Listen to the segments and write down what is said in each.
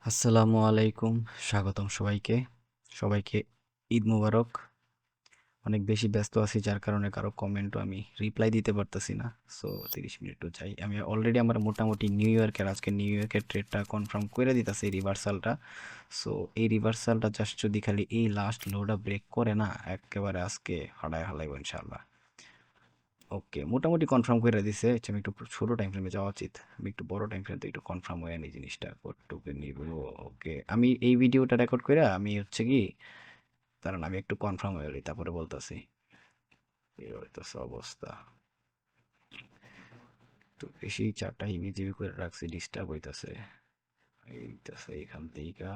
আসসালামু আলাইকুম। স্বাগতম সবাইকে। সবাইকে ঈদ মোবারক। অনেক বেশি ব্যস্ত আছি যার কারণে কারো কমেন্টও আমি রিপ্লাই দিতে পারতেছি না। সো 30 মিনিট তো চাই। আমি অলরেডি আমার মোটামুটি নিউ ইয়র্কের ট্রেডটা কনফার্ম করে দিতেছি এই রিভার্সালটা। সো এই রিভার্সালটা জাস্ট যদি খালি এই লাস্ট লোটা ব্রেক করে না একেবারে আজকে হাঁটায় হালাইব ইনশাল্লাহ। ওকে, মোটামুটি কনফার্ম করে দিছে। আচ্ছা, আমি একটু ছোট টাইম ফ্রেমে যাওয়া উচিত। আমি একটু বড় টাইম ফ্রেমে একটু কনফার্ম হয়ে নিই জিনিসটা কতটুকু নিব। ওকে, আমি এই ভিডিওটা রেকর্ড করে আমি হচ্ছে কি, কারণ আমি একটু কনফার্ম হয়ে গেলি তারপরে বলতেছি এই হইতেছে অবস্থা। একটু বেশি চারটা হিবিজিবি করে রাখছি, ডিস্টার্ব হইতাছে। এইটাছে এখান থেকে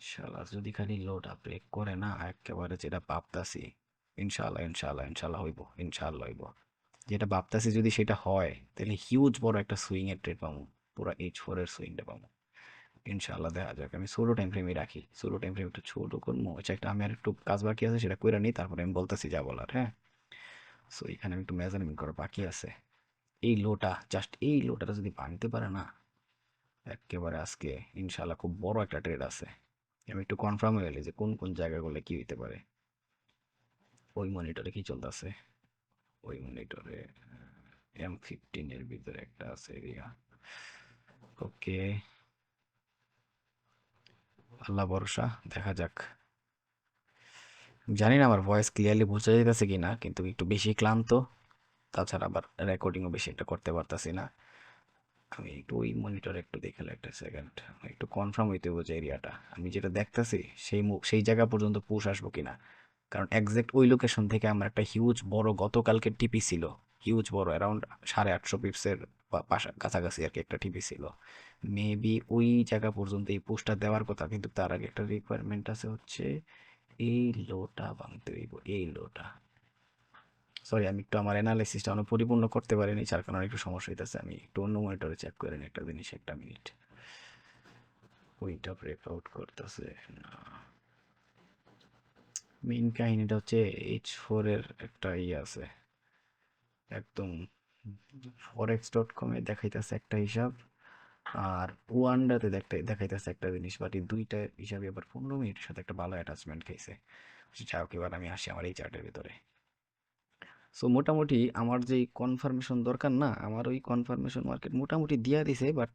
শালা যদি খালি লোড ব্রেক করে না একেবারে যেটা ভাবতাছি, ইনশাল্লাহ ইনশাল্লাহ ইনশাল্লাহ হইব, ইনশাল্লাহ হইব। যেটা ভাবতাছি যদি সেটা হয় তাহলে হিউজ বড় একটা সুইং এর ট্রেড পাবো। পুরো H4 এর সুইংটা পাবো ইনশাল্লাহ। দেখা যাক, আমি ষোলো টাইম ফ্রেমে রাখি, ষোলো টাইম ফ্রেম একটু ছোট করবো। আচ্ছা, একটা আমি আর একটু কাজ বাকি আছে সেটা করে নিই, তারপরে আমি বলতেছি যা বলার। হ্যাঁ, সো এখানে আমি একটু মেজারমেন্ট করা বাকি আছে। এই লোটা, জাস্ট এই লোটাটা যদি ভাঙতে পারে না একেবারে আজকে ইনশাল্লাহ খুব বড় একটা ট্রেড আছে। আমি একটু কনফার্ম হয়ে গেলি যে কোন কোন জায়গাগুলো কি হইতে পারে। ওই মনিটরে কি চলতেছে? ওই মনিটরে M15 এর ভিতরে একটা আছে এরিয়া। ওকে, আল্লাহ ভরসা, দেখা যাক। জানি না আমার ভয়েস ক্লিয়ারলি বোঝা যাইতেছে কিনা, কিন্তু একটু বেশি ক্লান্ত। তাছাড়া আবার রেকর্ডিংও বেশি একটা করতে পারতাছি না। আমি একটু ওই মনিটরে একটু দেখালে একটা সেকেন্ড, একটু কনফার্ম হইতে হবে যে এরিয়াটা আমি যেটা দেখতাছি সেই জায়গা পর্যন্ত পুশ আসবো কিনা। কারণ একজ্যাক্ট ওই লোকেশন থেকে আমার একটা হিউজ বড় গতকালকে টিপি ছিল। হিউজ বড়, অ্যারাউন্ড 850 পিপসের কাছাকাছি আর কি একটা টিপি ছিল। মেবি ওই জায়গা পর্যন্ত এই পুশটা দেওয়ার কথা, কিন্তু তার আগে একটা রিকোয়ারমেন্ট আছে, হচ্ছে এই লোটা ভাঙতে হইব, এই লোটা। সরি, আমি একটু আমার অ্যানালাইসিসটা অনেক পরিপূর্ণ করতে পারিনি, যার কারণে একটু সমস্যা হইতেছে। আমি একটু অন্য মনিটরে চেক করে নিই একটা জিনিস, একটা মিনিট। ওইটা ব্রেকআউট করতেছে না। মেইন কাহিনীটা হচ্ছে H4 এর একটা আছে একদম। forex.com-এ দেখাইতেছে একটা হিসাব, আর ওয়ান্ডাতে দেখাইতেছে একটা জিনিস, বাট এই দুইটা হিসাবে আবার 15 মিনিটের সাথে একটা ভালো অ্যাটাচমেন্ট খাইছে। যাই হোক, এবার আমি আসি আমার এই চার্টের ভিতরে। সো মোটামুটি আমার যেই কনফার্মেশন দরকার না, আমার ওই কনফার্মেশন মার্কেট মোটামুটি দিয়া দিছে। বাট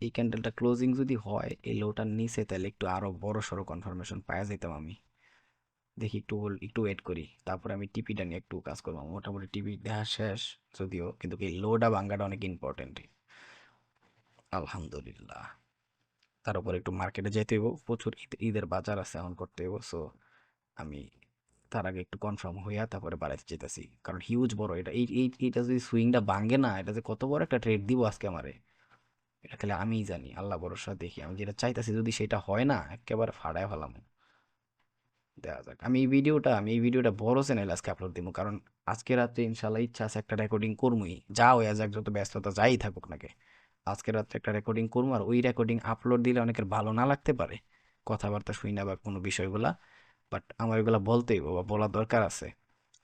এই ক্যান্ডেলটা ক্লোজিং যদি হয় এই লোটার নিচে, তাহলে একটু আরো বড় সড়ো কনফার্মেশন পাওয়া যেতাম আমি। দেখি, একটু ওয়েট করি, তারপরে আমি টিপিটা নিয়ে একটু কাজ করবো। মোটামুটি টিপি দেখা শেষ যদিও, কিন্তু এই লোটা ভাঙ্গাটা অনেক ইম্পর্টেন্ট। আলহামদুলিল্লাহ। তার উপর একটু মার্কেটে যেতে হইব, প্রচুর ঈদের বাজার আছে এখন করতে হইব। সো আমি তার আগে একটু কনফার্ম হইয়া তারপরে বাড়াইতে যেতেছি, কারণ হিউজ বড় এটা। এইটা যদি সুইংটা ভাঙে না, এটা যে কত বড় একটা ট্রেড দিব আজকে আমারে, এটা খালি আমিই জানি। আল্লাহ ভরসা, দেখি আমি যেটা চাইতাছি যদি সেটা হয় না একেবারে ফাড়ায় ফেলাম। দেখা যাক। আমি এই ভিডিওটা বড় চ্যানেল আজকে আপলোড দিব, কারণ আজকে রাত্রে ইনশাল্লাহ ইচ্ছা আছে একটা রেকর্ডিং করবই, যা হয়ে যাক, যত ব্যস্ততা যাই থাকুক নাকি। আজকে রাত্রে একটা রেকর্ডিং করবো, আর ওই রেকর্ডিং আপলোড দিলে অনেকের ভালো না লাগতে পারে কথাবার্তা শুই না বা কোনো বিষয়গুলা, বাট আমার এগুলা বলতেই বা বলা দরকার আছে।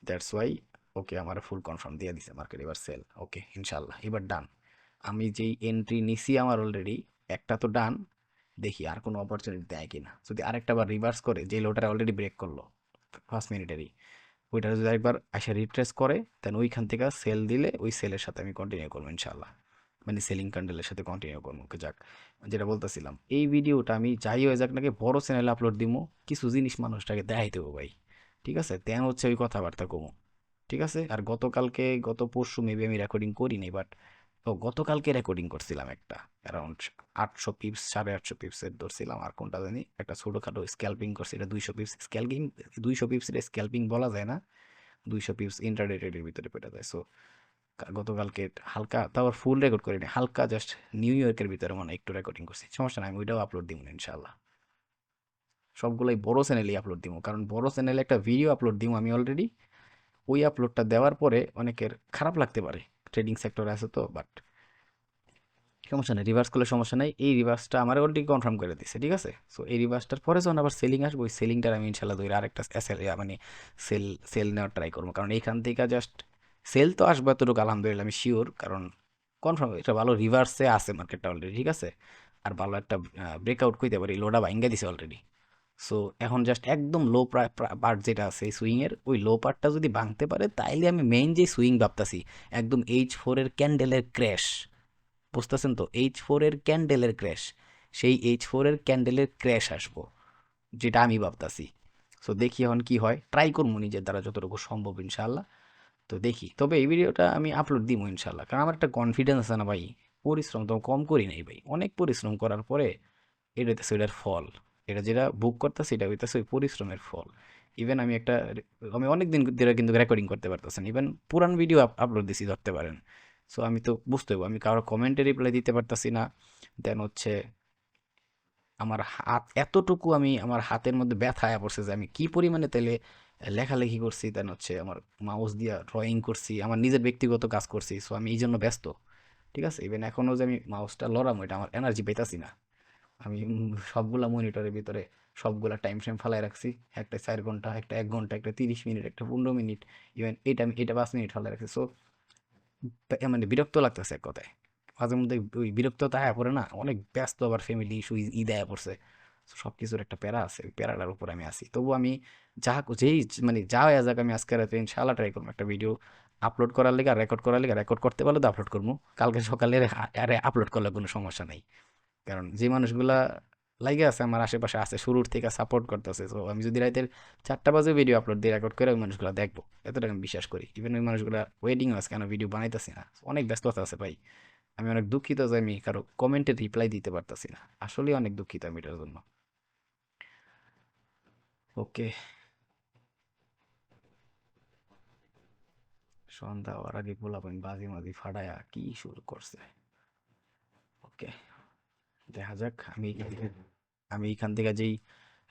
That's why. ওকে, আমার ফুল কনফার্ম দিয়ে দিছে মার্কেট, এবার সেল। ওকে, ইনশাল্লাহ এবার ডান। আমি যেই এন্ট্রি নিছি আমার অলরেডি একটা তো ডান। দেখি আর কোনো অপরচুনিটি দেয় কিনা, যদি আরেকটা বার রিভার্স করে, যে লোটার অলরেডি ব্রেক করলো ফার্স্ট মিনিটেরই, ওইটা যদি একবার আসে রিট্রেস করে, দেন ওইখান থেকে সেল দিলে ওই সেলের সাথে আমি কন্টিনিউ করবো ইনশাল্লাহ। মানে সেলিং ক্যান্ডেলের সাথে কন্টিনিউ করবো। ওকে, যাক। যেটা বলতেছিলাম, এই ভিডিওটা আমি যাই হয়ে যাক নাকি বড় চ্যানেলে আপলোড দিব। কিছু জিনিস মানুষটাকে দেখাইতে হবে ভাই, ঠিক আছে? তেন হচ্ছে ওই কথাবার্তা কমু, ঠিক আছে? আর গত পরশু মেবি আমি রেকর্ডিং করিনি, বাট গতকালকে রেকর্ডিং করছিলাম একটা, অ্যারাউন্ড 800 পিপস, 850 পিপসের ধরছিলাম। আর কোনটা জানি একটা ছোটোখাটো স্ক্যাল্পিং করছি, এটা 200 পিপস স্ক্যাল্পিং। 200 পিপসের স্ক্যাল্পিং বলা যায় না, 200 পিপস ইন্টারডে ট্রেডের ভিতরে পেটা যায়। সো গতকালকে হালকা, তাও ফুল রেকর্ড করিনি, হালকা জাস্ট নিউ ইয়র্কের ভিতরে মানে একটু রেকর্ডিং করছি। সমস্যা নাই, আমি ওইটাও আপলোড দিব ইনশাল্লাহ। সবগুলোই বড় চ্যানেলেই আপলোড দিব, কারণ বড় চ্যানেলে একটা ভিডিও আপলোড দিব আমি অলরেডি। ওই আপলোডটা দেওয়ার পরে অনেকের খারাপ লাগতে পারে, ট্রেডিং সেক্টরে আছে তো, বাট সমস্যা নেই, রিভার্স করলে সমস্যা নেই। এই রিভার্সটা আমার অলরেডি কনফার্ম করে দিচ্ছে, ঠিক আছে? সো এই রিভার্সটার পরে যখন আবার সেলিং আসবে, ওই সেলিংটার আমি ইনশাল্লাহ ধরে আরেকটা মানে সেল সেল নেওয়ার ট্রাই করবো, কারণ এইখান থেকে জাস্ট সেল তো আসবে এতটুকু আলহামদুলিল্লাহ আমি শিওর, কারণ কনফার্ম এটা ভালো রিভার্সে আছে মার্কেটটা অলরেডি, ঠিক আছে? আর ভালো একটা ব্রেকআউট কইতে পারি, লোডা ভাঙ্গা দিছে অলরেডি। সো এখন জাস্ট একদম লো পার্ট যেটা আছে সুইং এর, ওই লো পার্টটা যদি ভাঙতে পারে তাইলে আমি মেইন যে সুইং ভাবতাছি একদম H4 এর ক্যান্ডেলের ক্র্যাশ, বুঝতেছেন তো? H4 এর ক্যান্ডেলের ক্র্যাশ, সেই H4 এর ক্যান্ডেলের ক্র্যাশ আসবো, যেটা আমি ভাবতাছি। সো দেখি এখন কি হয়, ট্রাই করবো নিজের দ্বারা যতটুকু সম্ভব ইনশাল্লাহ। তো দেখি, তবে এই ভিডিওটা আমি আপলোড দিব ইনশাল্লাহ, কারণ আমার একটা কনফিডেন্স আছে না ভাই। পরিশ্রম তো কম করি নাই ভাই, অনেক পরিশ্রম করার পরে এটা হইতেছে এটার ফল। এটা যেটা বুক করতেছে এটা হইতেছে ওই পরিশ্রমের ফল। ইভেন আমি অনেক দিন ধরে কিন্তু রেকর্ডিং করতে পারতেছেন, ইভেন পুরান ভিডিও আপলোড দিছি ধরতে পারেন। সো আমি তো বুঝতে পারবো আমি কারো কমেন্টে রিপ্লাই দিতে পারতাছি না। দেন হচ্ছে আমার হাত এতটুকু, আমি আমার হাতের মধ্যে ব্যথা আয়া পড়ছে যে আমি কি পরিমাণে তাইলে লেখালেখি করছি, দেন হচ্ছে আমার মাউস দিয়া ড্রয়িং করছি, আমার নিজের ব্যক্তিগত কাজ করছি। সো আমি এই জন্য ব্যস্ত, ঠিক আছে? ইভেন এখনও যে আমি মাউসটা লড়াম, এটা আমার এনার্জি পাইতাছি না। আমি সবগুলা মনিটরের ভিতরে সবগুলা টাইম ফ্রেম ফালাই রাখছি, একটা 4 ঘন্টা, একটা 1 ঘন্টা, একটা 30 মিনিট, একটা 15 মিনিট, ইভেন এটা 5 মিনিট ফালাই রাখছি। সো মানে বিরক্ত লাগতেছে এক কথায়। মাঝে মধ্যে ওই বিরক্ততা আয়া পড়ে না, অনেক ব্যস্ত, আবার ফ্যামিলি ইস্যু ঈদ আয়া পড়ছে। সব কিছুর একটা প্যারা আছে, ওই প্যারাটার উপর আমি আছি। তবু আমি যেই মানে যা হয়ে যাক, আমি আজকে রাতে ইনশাল্লাহ ট্রাই করবো একটা ভিডিও আপলোড করার লেগে, রেকর্ড করার লেগে। রেকর্ড করতে পারলে তো আপলোড করবো, কালকে সকালে আরে আপলোড করলে কোনো সমস্যা নাই। কারণ যে মানুষগুলা লাইগা আছে আমার আশেপাশে আছে, শুরুর থেকে সাপোর্ট করতেছে, তো আমি যদি রাতের 4টা বাজে ভিডিও আপলোড দিয়ে রেকর্ড করে ওই মানুষগুলো দেখবো, এতটা আমি বিশ্বাস করি। ইভেন ওই মানুষগুলা ওয়েটিং আছে, কেন ভিডিও বানাইতেছি না, অনেক ব্যস্ততা আছে ভাই। আমি অনেক দুঃখিত যে আমি কারো কমেন্টে রিপ্লাই দিতে পারতাছি না, আসলে অনেক দুঃখিত আমি এটার জন্য। ওকে, সন্ধ্যা হওয়ার আগে পোলাপান বাজি মাজি ফাটায়া কি শুরু করছে। ওকে, দেখা যাক। আমি এইখান থেকে যেই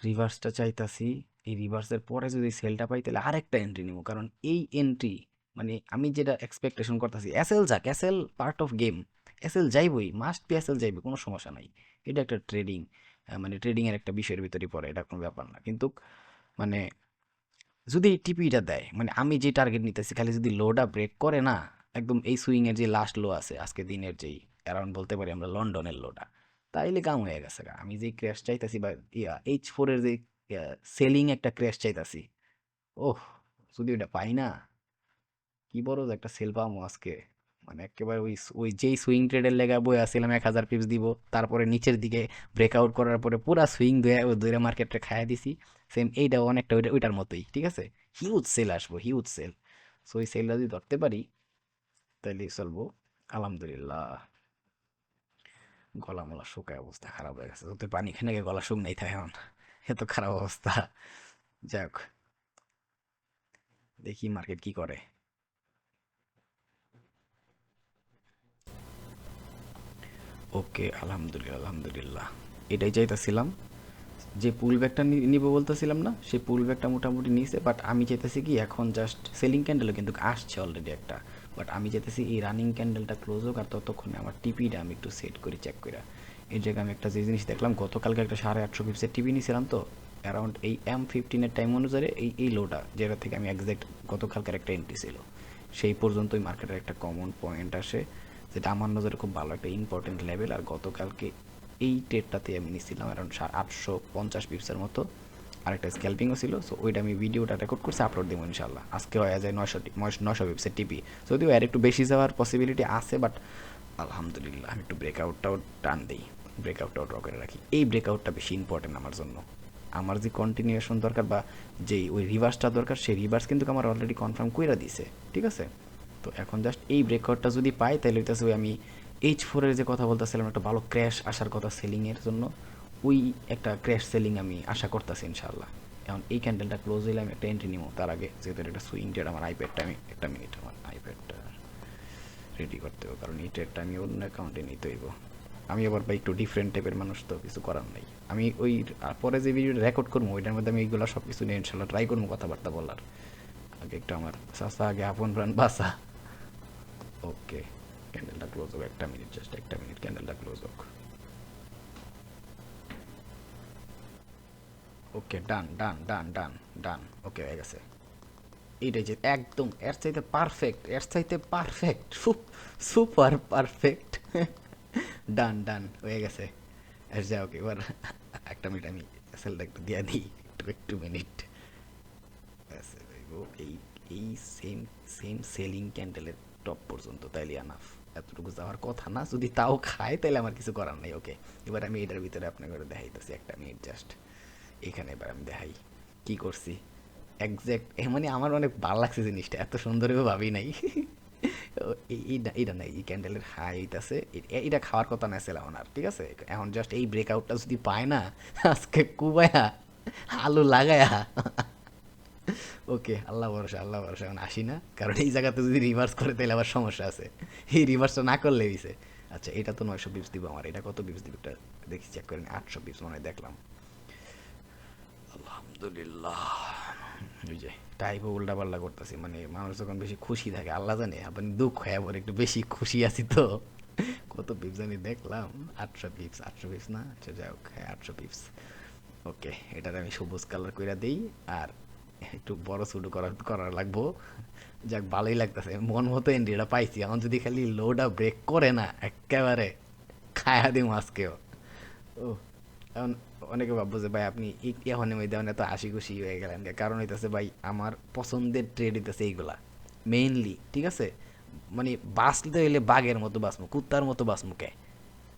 রিভার্সটা চাইতাছি, এই রিভার্সের পরে যদি সেলটা পাই তাহলে আরেকটা এন্ট্রি নিব, কারণ এই এন্ট্রি মানে আমি যেটা এক্সপেকটেশন করতেছি, এসএল যাক, SL part of game, SL যাইবই, মাস্ট বি এসএল যাইবে, কোনো সমস্যা নাই। এটা একটা ট্রেডিং, মানে ট্রেডিং এর একটা বিষয়ের ভিতরে পড়ে, এটা কোনো ব্যাপার না। কিন্তু মানে যদি টিপিটা দেয়, মানে আমি যে টার্গেট নিতেছি, খালি যদি লোটা ব্রেক করে না, একদম এই সুইং এর যে লাস্ট লো আছে আজকে দিনের, যেই অ্যারাউন্ড বলতে পারি আমরা লন্ডনের লোটা, তাইলে কাম হয়ে গেছে গা। আমি যে ক্র্যাশ চাইতাছি, বা H4 এর যে সেলিং একটা ক্র্যাশ চাইতাছি, ওহ, যদি ওটা পাই না, কি বড় যে একটা সেল পাবো আজকে। মানে একেবারে ওই ওই যেই সুইং ট্রেডের লেগে বই আসছিলাম 1000 পিপস দিব, তারপরে নিচের দিকে ব্রেকআউট করার পরে পুরা সুইং ধরে মার্কেটে খাইয়া দিছি। সেম এইটাও অনেকটা ওইটার মতোই, ঠিক আছে? হিউজ সেল আসবো, হিউজ সেল। সো ওই সেলটা যদি ধরতে পারি তাহলে চলবো। আলহামদুলিল্লাহ। গলা মলা শুকায়, অবস্থা খারাপ হয়ে গেছে, তো পানি খেয়ে নাকি গলা শুক নাই থাকে এখন, এত খারাপ অবস্থা। যাই হোক, দেখি মার্কেট কি করে। ওকে, আলহামদুলিল্লাহ আলহামদুলিল্লাহ, এটাই চাইতেছিলাম। যে পুল ব্যাগটা নিব বলতেছিলাম না, সেই পুল ব্যাগটা মোটামুটি নিয়েছে, বাট আমি চাইতেছি কি এখন জাস্ট সেলিং ক্যান্ডেলও কিন্তু আসছে অলরেডি একটা। বাট আমি চাইতেছি এই রানিং ক্যান্ডেলটা ক্লোজ হোক, আর ততক্ষণে আমার টিপিটা আমি একটু সেট করি, চেক করে। এই জায়গায় আমি একটা যে জিনিস দেখলাম, গতকালকে একটা 850 পিপসের টিভি নিয়েছিলাম, তো অ্যারাউন্ড এই M15-এর টাইম অনুসারে এই লোটা, যেটা থেকে আমি একজ্যাক্ট গতকালকার একটা এন্ট্রি ছিল, সেই পর্যন্তই মার্কেটের একটা কমন পয়েন্ট আসে, যেটা আমার নজরে খুব ভালো একটা ইম্পর্টেন্ট লেভেল। আর গতকালকে এই ট্রেডটাতে আমি নিয়েছিলাম অ্যারাউন্ড 850 পিপসের মতো, আরেকটা স্ক্যাল্পিংও ছিল। সো ওইটা আমি ভিডিওটা রেকর্ড করছি, আপলোড দেবো ইনশাল্লাহ। আজকে হয়ে যায় 900 পিপসের টিপি, যদিও আর একটু বেশি যাওয়ার পসিবিলিটি আছে, বাট আলহামদুলিল্লাহ আমি একটু ব্রেকআউটটাও টান দিই, ব্রেকআউটটাও ড্র করে রাখি। এই ব্রেকআউটটা বেশি ইম্পর্টেন্ট আমার জন্য। আমার যে কন্টিনিউশন দরকার, বা যেই ওই রিভার্সটা দরকার, সেই রিভার্স কিন্তু আমার অলরেডি কনফার্ম কইরা দিছে, ঠিক আছে? তো এখন জাস্ট এই ব্রেকআউটটা যদি পাই তাহলে হইতেছে ওই আমি H4-এর যে কথা বলতেছিলাম, একটা ভালো ক্র্যাশ আসার কথা সেলিংয়ের জন্য, ওই একটা ক্র্যাশ সেলিং আমি আশা করতেছি ইনশাল্লাহ। এখন এই ক্যান্ডেলটা ক্লোজ হইলে আমি একটা এন্ট্রি নিব, তার আগে যেহেতু একটা সুইং ট্রেড, আমার আইপ্যাডটা আমি একটা মিনিট, আমার আইপ্যাডটা রেডি করতে হবে, কারণ এই ট্রেডটা আমি অন্য অ্যাকাউন্টে নিতে হইব। আমি আবার ভাই একটু ডিফারেন্ট টাইপের মানুষ, তো কিছু করার নাই। আমি ওই পরে যে ভিডিওটা রেকর্ড করবো ওইটার মধ্যে আমি এইগুলো সব কিছু নিয়ে ইনশাল্লাহ ট্রাই করবো কথাবার্তা বলার। আগে একটু আমার চাচা, আগে আপন প্রাণ বাসা। ওকে, ক্যান্ডেলটা ক্লোজ হোক, একটা মিনিট, জাস্ট একটা মিনিট, ক্যান্ডেলটা ক্লোজ হোক। ওকে, ডান ডান ডান ডান ডান, ওকে হয়ে গেছে। এইটাই যে একদম এর চাইতে পারফেক্ট, এর চাইতে পারফেক্ট, সুপার পারফেক্ট। ডান ডান হয়ে গেছে। যাই হোক, এবার একটা মিনিট আমি সেলটা একটু দিয়ে দিই, একটু একটু মিনিট। এই এই সেম সেম সেলিং ক্যান্ডেলের টপ পর্যন্ত তাইলে আনাফ, এতটুকু যাওয়ার কথা না, যদি তাও খায় তাহলে আমার কিছু করার নেই। ওকে, এবার আমি এটার ভিতরে আপনাকে দেখাইতেছি একটা মিনিট জাস্ট। এখানে এবার আমি দেখাই কি করছি একজ্যাক্ট। মানে আমার অনেক ভালো লাগছে জিনিসটা, এত সুন্দরভাবে ভাবি নাই। এইটা নাই, এই ক্যান্ডেলের হাই হইতাছে, এটা খাওয়ার কথা না ছিল আমার, ঠিক আছে? এখন জাস্ট এই ব্রেকআউটটা যদি পায় না আজকে কুবায়া আলু লাগায়া, ওকে, আল্লাহ ভরসা, আল্লাহ ভরসা। এখন আসি না, কারণ এই জায়গাতে যদি রিভার্স করে তাহলে আবার সমস্যা আছে। এই রিভার্সটা না করলে হইছে। আচ্ছা, এটা তো 900 পিপস দিব আমার, এটা কত পিপস দিব এটা দেখি, চেক করেন। 800 পিপস মনে হয় দেখলাম। আলহামদুলিল্লাহ। ওই যে টাইপও উল্টা পাল্টা করতেছি, মানে মানুষ যখন বেশি খুশি থাকে আল্লাহ জানে, আপনি দুঃখ হয় আবার একটু বেশি খুশি আছি তো। কত পিপস আমি দেখলাম, 800 পিপস, 800 পিপস না, আচ্ছা যাই হোক, হ্যাঁ 800 পিপস। ওকে, এটার আমি সবুজ কালার কইরা দিই, আর একটু বড় ছোট করার লাগবো। যাক, ভালোই লাগতেছে, মন মতো এন্ট্রিটা পাইছি। এখন যদি খালি লোটা ব্রেক করে না একেবারে খায়া দিম আজকেও। ও, এখন অনেকে ভাববো যে ভাই আপনি এখন মধ্যে এত হাসি খুশি হয়ে গেলেন, কারণ হইতেছে ভাই আমার পছন্দের ট্রেড হইতেছে এইগুলা মেইনলি, ঠিক আছে? মানে বাঁচতে হইলে বাঘের মতো বাঁচমু, কুত্তার মতো বাঁচমু কে,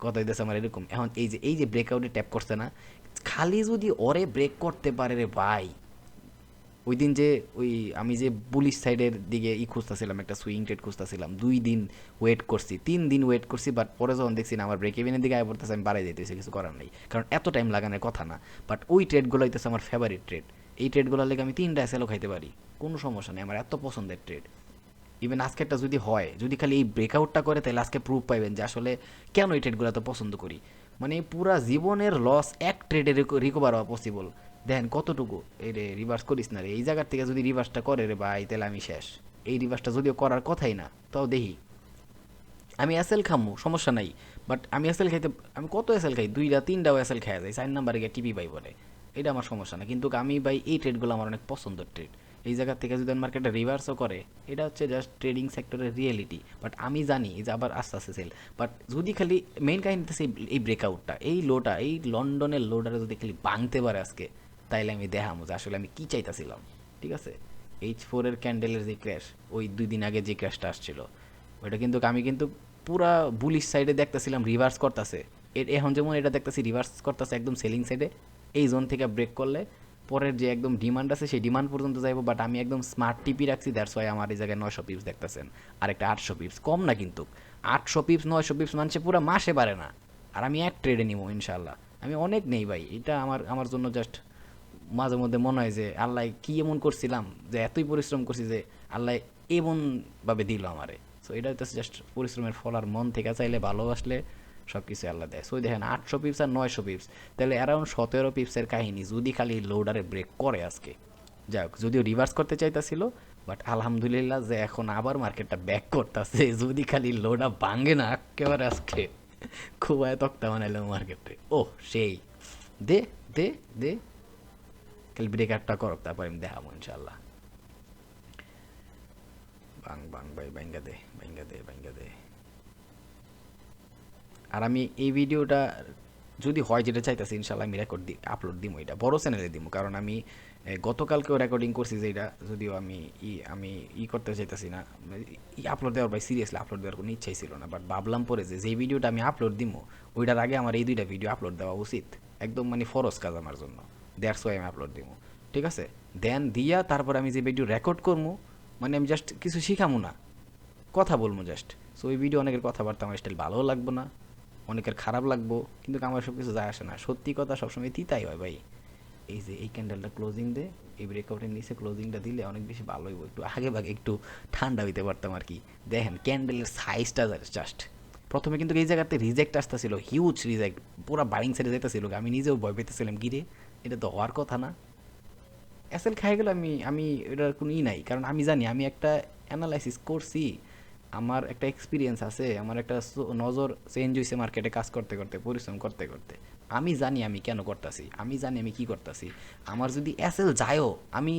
কথা হইতেছে আমার এরকম। এখন এই যে ব্রেকআউটে ট্যাপ করছে না, খালি যদি ওরে ব্রেক করতে পারে রে ভাই, ওই দিন যে ওই আমি যে বুলিশ সাইডের দিকে খুঁজতেছিলাম, একটা সুইং ট্রেড খুঁজতেছিলাম, 2 দিন ওয়েট করছি, 3 দিন ওয়েট করছি, বাট পরে যখন দেখছি না আমার ব্রেক ইভেনের দিকে আয় পড়তেছে, আমি বাড়াই দিতেছি, কিছু করার নেই, কারণ এত টাইম লাগানোর কথা না। বাট ওই ট্রেডগুলো হইতেছে আমার ফেভারিট ট্রেড। এই ট্রেডগুলোর লেগে আমি 3টা এসএলও খাইতে পারি, কোনো সমস্যা নেই, আমার এত পছন্দের ট্রেড। ইভেন আজকেরটা যদি হয়, যদি খালি এই ব্রেকআউটটা করে, তাহলে আজকে প্রুফ পাইবেন যে আসলে কেন এই ট্রেডগুলো এত পছন্দ করি। মানে পুরা জীবনের লস এক ট্রেডে রিকভার হওয়া পসিবল। দেখেন কতটুকু, এই রে রিভার্স করিস না রে, এই জায়গার থেকে যদি রিভার্সটা করে রে ভাই, তাহলে আমি শেষ। এই রিভার্সটা যদিও করার কথাই না, তাও দেখি আমি এসএল খামু, সমস্যা নাই। বাট আমি এসএল খাইতে, আমি কত এসএল খাই, 2টা 3টাও এসএল খাই যায়, 4 নাম্বারে গিয়ে টিপি পাই বলে, এটা আমার সমস্যা না। কিন্তু আমি ভাই এই ট্রেডগুলো আমার অনেক পছন্দের ট্রেড। এই জায়গা থেকে যদি মার্কেটে রিভার্সও করে, এটা হচ্ছে জাস্ট ট্রেডিং সেক্টরের রিয়েলিটি। বাট আমি জানি যে আবার আস্তে আস্তে সেল। বাট যদি খালি মেইন কাহিনী হচ্ছে এই ব্রেকআউটটা, এই লোটা, এই লন্ডনের লোডারে যদি খালি ভাঙতে পারে আজকে, তাইলে আমি দেখামো যে আসলে আমি কি চাইতাছিলাম, ঠিক আছে? H4 এর ক্যান্ডেলের যে ক্র্যাশ, ওই 2 দিন আগে যে ক্র্যাশটা আসছিল, ওইটা কিন্তু আমি কিন্তু পুরা বুলিশ সাইডে দেখতেছিলাম রিভার্স করতেছে। এখন যেমন এটা দেখতেছি রিভার্স করতেছে একদম সেলিং সাইডে, এই জোন থেকে ব্রেক করলে পরের যে একদম ডিমান্ড আছে সেই ডিমান্ড পর্যন্ত যাইবো। বাট আমি একদম স্মার্ট টিপি রাখছি, দ্যাটস ওয়াই আমার এই জায়গায় 900 পিপস দেখতেছেন। আর একটা 800 পিপস, কম না কিন্তু। 800 পিপস 900 পিপস মানছে পুরো মাসে পারে না। আর আমি এক ট্রেডে নিবো ইনশাল্লাহ। আমি অনেক নেই ভাই, এটা আমার আমার জন্য জাস্ট মাঝে মধ্যে মনে হয় যে আল্লাহ কি এমন করছিলাম, যে এতই পরিশ্রম করছি যে আল্লাহ এমনভাবে দিল আমারে। সো এটা হচ্ছে জাস্ট পরিশ্রমের ফল, আর মন থেকে চাইলে ভালোবাসলে সব কিছু আল্লাহ দেয়। সো দেখেন 800 পিপস আর 900 পিপস, তাহলে অ্যারাউন্ড 17 পিপসের কাহিনী যদি খালি লোডারে ব্রেক করে আজকে। যাই হোক, যদিও রিভার্স করতে চাইতেছিল, বাট আলহামদুলিল্লাহ যে এখন আবার মার্কেটটা ব্যাক করতেছে, যদি খালি লোডা ভাঙে না একেবারে আজকে, খুব তক্তা বানাইলো মার্কেটে। ও সেই, দে দে দে, খালি ব্রেকারটা করক, তারপর আমি দেখাবো ইনশাল্লাহ। বাং বাং ভাই, বাইঙ্গা দে বাইঙ্গা দে বাইঙ্গা দে। আর আমি এই ভিডিওটা যদি হয় যেটা চাইতেছি, ইনশাল্লাহ আমি রেকর্ড দিই, আপলোড দিব, এটা বড় চ্যানেলে দিব, কারণ আমি গতকালকেও রেকর্ডিং করছি যে এটা, যদিও আমি করতে চাইতেছি না আপলোড দেওয়ার, ভাই সিরিয়াসলি আপলোড দেওয়ার কোনো ইচ্ছাই ছিল না। বাট ভাবলাম পরে যে যেই ভিডিওটা আমি আপলোড দিব, ওইটার আগে আমার এই 2টা ভিডিও আপলোড দেওয়া উচিত, একদম মানে ফরজ কাজ আমার জন্য। দ্যাটস ওয়াই আমি আপলোড দিব, ঠিক আছে? দেন দিয়া তারপর আমি যে ভিডিও রেকর্ড করবো, মানে আমি জাস্ট কিছু শিখামো না, কথা বলবো জাস্ট। সো ওই ভিডিও অনেকের কথাবার্তা আমার স্টাইল ভালোও লাগবো না, অনেকের খারাপ লাগবো, কিন্তু আমার সব কিছু যায় আসে না, সত্যি কথা সবসময় তিতাই হয় ভাই। এই যে এই ক্যান্ডেলটা ক্লোজিং দে, এই ব্রেকআউটের নিচে ক্লোজিংটা দিলে অনেক বেশি ভালো হইব, একটু আগে ভাগে একটু ঠান্ডা হইতে পারতাম আর কি। দেখেন ক্যান্ডেলের সাইজটা জাস্ট, প্রথমে কিন্তু এই জায়গাতে রিজেক্ট আসতেছিল, হিউজ রিজেক্ট, পুরো বাইং সাইডে যেতেছিল, আমি নিজেও ভয় পেতেছিলাম, গিরে এটা তো হওয়ার কথা না। এসএল খাই গেলে আমি এটার কোনো নাই, কারণ আমি জানি আমি একটা অ্যানালাইসিস করছি, আমার একটা এক্সপিরিয়েন্স আছে, আমার একটা নজর চেঞ্জ হয়েছে মার্কেটে কাজ করতে করতে, পরিশ্রম করতে করতে। আমি জানি আমি কেন করতেছি, আমি জানি আমি কি করতেছি। আমার যদি এসএল যায়ও, আমি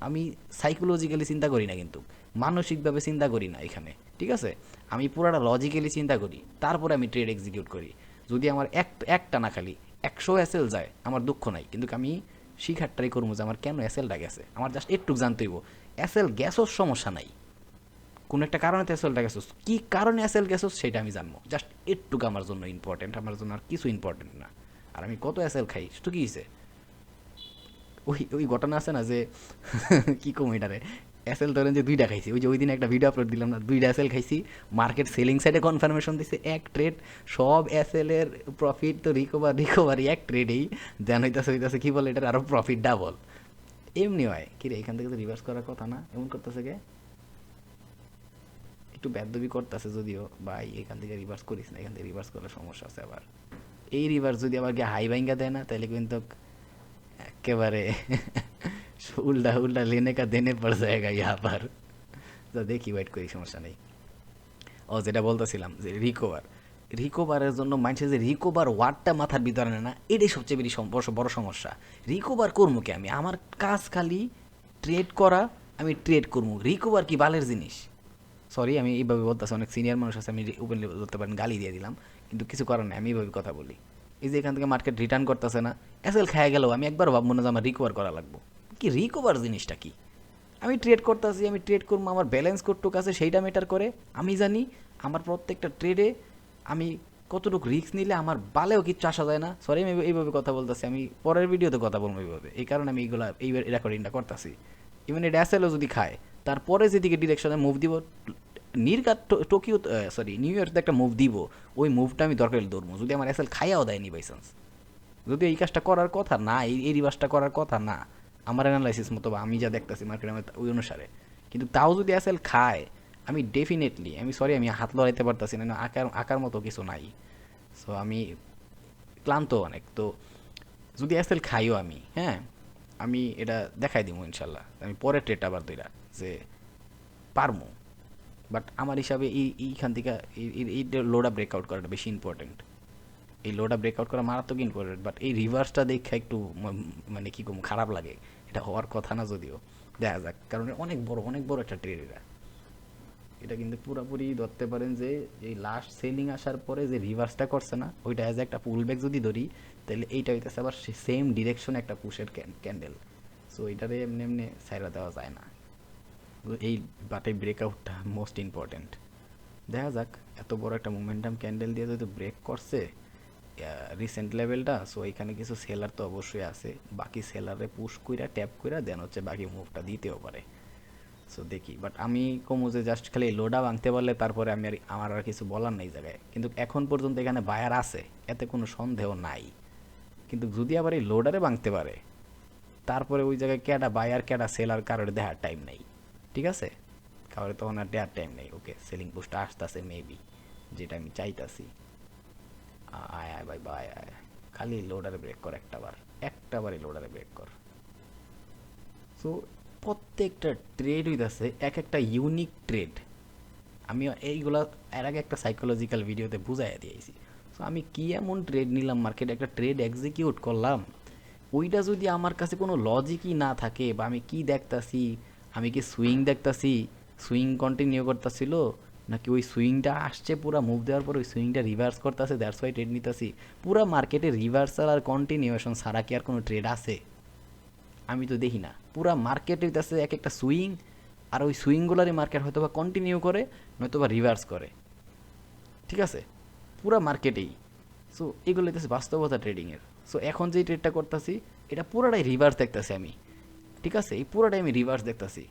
আমি সাইকোলজিক্যালি চিন্তা করি না, কিন্তু মানসিকভাবে চিন্তা করি না এখানে, ঠিক আছে? আমি পুরাটা লজিক্যালি চিন্তা করি, তারপরে আমি ট্রেড এক্সিকিউট করি। যদি আমার একটা না খালি 100 এসএল যায় আমার দুঃখ নাই, কিন্তু আমি শিখার ট্রাই করবো যে আমার কেন এসএলটা গেছে, আমার জাস্ট একটু জানতে হইব। এসএল গ্যাসও সমস্যা নাই, কোনো একটা কারণে তো এসএলটা গেছোস, কি কারণে এসএল গেছোস সেটা আমি জানবো, জাস্ট একটুকু আমার জন্য ইম্পর্টেন্ট, আমার জন্য আর কিছু ইম্পর্টেন্ট না। আর আমি কত এসএল খাই সেটা কি হয়েছে, ওই ওই ঘটনা আছে না যে কি কম এটারে, এসএল ধরেন যে 2টা খাইছি, ওই যে ওই দিন একটা ভিডিও আপলোড দিলাম না, 2টা এসএল খাইছি, মার্কেট সেলিং সাইডে কনফার্মেশন দিচ্ছে এক ট্রেড, সব এসএল এর প্রফিট তো রিকভারি এক ট্রেডেই, দেন হইতাছে কি বলে এটার আরো প্রফিট ডাবল। এমনি হয় কি রে, এখান থেকে তো রিভার্স করার কথা না, এমন করতেছে কে, একটু ব্যাদবি করতেছে যদিও ভাই, এখান থেকে রিভার্স করিস না, এখান থেকে রিভার্স করলে সমস্যা আছে আবার। এই রিভার্স যদি আবার গিয়ে হাই ভাঙ্গা দেয় না, তাহলে কিন্তু একেবারে উল্টা उल्टा लेने का देने पड़ जाएगा यहाँ पर। তো দেখি ওয়েট করি, সমস্যা নেই। ও যেটা বলতেছিলাম যে রিকভারের জন্য মানুষের যে রিকভার ওয়ার্ডটা মাথার ভিতরে না, এটাই সবচেয়ে বেশি বড় সমস্যা। রিকভার করবো কি আমি, আমার কাজ খালি ট্রেড করা, আমি ট্রেড করবো, রিকভার কি বালের জিনিস। সরি আমি এইভাবে বলতেছি, অনেক সিনিয়র মানুষ আছে, আমি ওপেনলি বলতে পারেন, গালি দিয়ে দিলাম, কিন্তু কিছু করার নেই, আমি এইভাবে কথা বলি। এই যে এখান থেকে মার্কেট রিটার্ন করতেছে না, এসএল খায় গেলেও আমি একবার ভাববো না যে আমার রিকভার করা লাগবো, কি রিকভার জিনিসটা কি। আমি ট্রেড করতেছি, আমি ট্রেড করবো, আমার ব্যালেন্স কতটুকু আছে সেইটা ম্যাটার করে। আমি জানি আমার প্রত্যেকটা ট্রেডে আমি কতটুকু রিস্ক নিলে আমার বালেও কিচ্ছু আসা যায় না। সরি আমি এইভাবে কথা বলতেছি, আমি পরের ভিডিওতে কথা বলবো এইভাবে, এই কারণে আমি এই রেকর্ডিংটা করতেছি। ইভেন এটা এসএলও যদি খায়, তারপরে যেদিকে ডিরেকশনে মুভ দিব, নির্ঘাত টোকিও, সরি নিউ ইয়র্কে একটা মুভ দিব, ওই মুভটা আমি দরকার হলে ধরবো, যদি আমার এসএল খাইয়াও দেয়নি বাই চান্স। যদি এই কাজটা করার কথা না, এই রিভার্সটা করার কথা না আমার অ্যানালাইসিস মতো, বা আমি যা দেখতেছি মার্কেটে ওই অনুসারে, কিন্তু তাও যদি এসএল খায়, আমি ডেফিনেটলি, আমি সরি আমি হাত লড়াইতে পারতেছি না, আঁকার আঁকার মতো কিছু নাই। সো আমি ক্লান্ত অনেক, তো যদি এসএল খাইও আমি, হ্যাঁ আমি এটা দেখাই দিব ইনশাল্লাহ, আমি পরে ট্রেড আবার দইরা যে পারমু। বাট আমার হিসাবে এইখান থেকে এই লোডা ব্রেকআউট করাটা বেশি ইম্পর্টেন্ট, এই লোডা ব্রেকআউট করা মারাত্মক ইম্পর্টেন্ট। বাট এই রিভার্সটা দেখে একটু মানে কি কম খারাপ লাগে, এটা হওয়ার কথা না যদিও, দেখা যাক, কারণ অনেক বড় একটা ট্রেড এটা। এটা কিন্তু পুরোপুরি ধরতে পারেন যে এই লাস্ট সেলিং আসার পরে যে রিভার্সটা করছে না, ওইটা অ্যাজ একটা পুল ব্যাক যদি ধরি, তাহলে এইটা হইতেছে আবার সেম ডিরেকশনে একটা পুশের ক্যান্ডেল। সো এইটারে এমনি এমনি সাইরা দেওয়া যায় না, এই বাটে ব্রেকআউটটা মোস্ট ইম্পর্টেন্ট। দেখা যাক, এত বড় একটা মোমেন্টাম ক্যান্ডেল দিয়ে যদি ব্রেক করছে রিসেন্ট লেভেলটা, সো এখানে কিছু সেলার তো অবশ্যই আছে, বাকি সেলারে পুশ কইরা ট্যাপ কইরা দেন হচ্ছে বাকি মুভটা দিতেও পারে। সো দেখি, বাট আমি কমু যে জাস্ট খালি লোডা ভাঙতে পারলে তারপরে আমি আর আমার আর কিছু বলার নেই জায়গায়, কিন্তু এখন পর্যন্ত এখানে বায়ার আছে এতে কোনো সন্দেহ নাই। কিন্তু যদি আবার এই লোডারে ভাঙতে পারে, তারপরে ওই জায়গায় ক্যাডা বায়ার ক্যাডা সেলার কারোর দেখার টাইম নেই, ঠিক আছে, কারোর তখন আর দেওয়ার টাইম নেই। ওকে সেলিং পুশটা আসতেছে মেবি, যেটা আমি চাইতাছি। আয় আয় ভাই বাই আয়, খালি লোডারে ব্রেক কর একটা বারই লোডারে ব্রেক কর। সো প্রত্যেকটা ট্রেড হইতাছে এক একটা ইউনিক ট্রেড। আমি এইগুলা এর আগে একটা সাইকোলজিক্যাল ভিডিওতে বুঝাইয়া দিয়েছি। সো আমি কি এমন ট্রেড নিলাম মার্কেটে, একটা ট্রেড এক্সিকিউট করলাম, ওইটা যদি আমার কাছে কোনো লজিকই না থাকে, বা আমি কি দেখতাছি, আমি কি সুইং দেখতাছি, সুইং কন্টিনিউ করতেছিল, নাকি ওই সুইংটা আসছে পুরা মুভ দেওয়ার পর ওই সুইংটা রিভার্স করতেছে, দ্যাটস ওয়াই ট্রেড নিতেছি। পুরা মার্কেটে রিভার্সাল আর কন্টিনিউয়েশন ছাড়া কি আর কোনো ট্রেড আছে? আমি তো দেখি না। পুরা মার্কেট হইতেছে এক একটা সুইং, আর ওই সুইংগুলারই মার্কেট হয়তো বা কন্টিনিউ করে, নয়তো বা রিভার্স করে, ঠিক আছে, পুরা মার্কেটেই। সো এগুলো হইতেছে বাস্তবতা ট্রেডিংয়ের। সো এখন যেই ট্রেডটা করতেছি, এটা পুরাটাই রিভার্স দেখতেছি আমি, ঠিক আছে, এই পুরাটাই আমি রিভার্স দেখতেছি।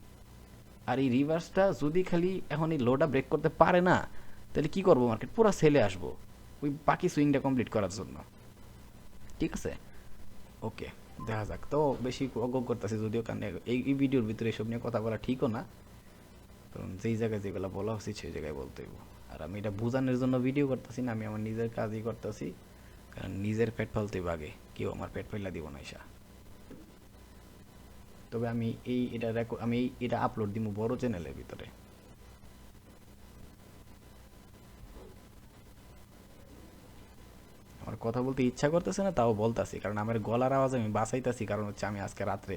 আর এই রিভার্সটা যদি খালি এখন এই লোটা ব্রেক করতে পারে না, তাহলে কি করবো, মার্কেট পুরা সেলে আসবো ওই বাকি সুইংটা কমপ্লিট করার জন্য, ঠিক আছে। ওকে দেখা যাক, তো বেশি অজ্ঞ করতেছি যদিও, কারণ এই ভিডিওর ভিতরে এসব নিয়ে কথা বলা ঠিকও না, কারণ যেই জায়গায় যেগুলো বলা উচিত সেই জায়গায় বলতে হইব। আর আমি এটা বোঝানোর জন্য ভিডিও করতেছি না, আমি আমার নিজের কাজই করতেছি, কারণ নিজের পেট ফালতেই আগে, কেউ আমার পেট ফাইলা দিব না এসা। তবে আমি এটা আপলোড দিব বড় চ্যানেলের ভিতরে। আমার কথা বলতে ইচ্ছা করতেছে না, তাও বলতাছি, কারণ আমার গলার আওয়াজ আমি বাঁচাইতাছি, কারণ হচ্ছে আমি আজকে রাত্রে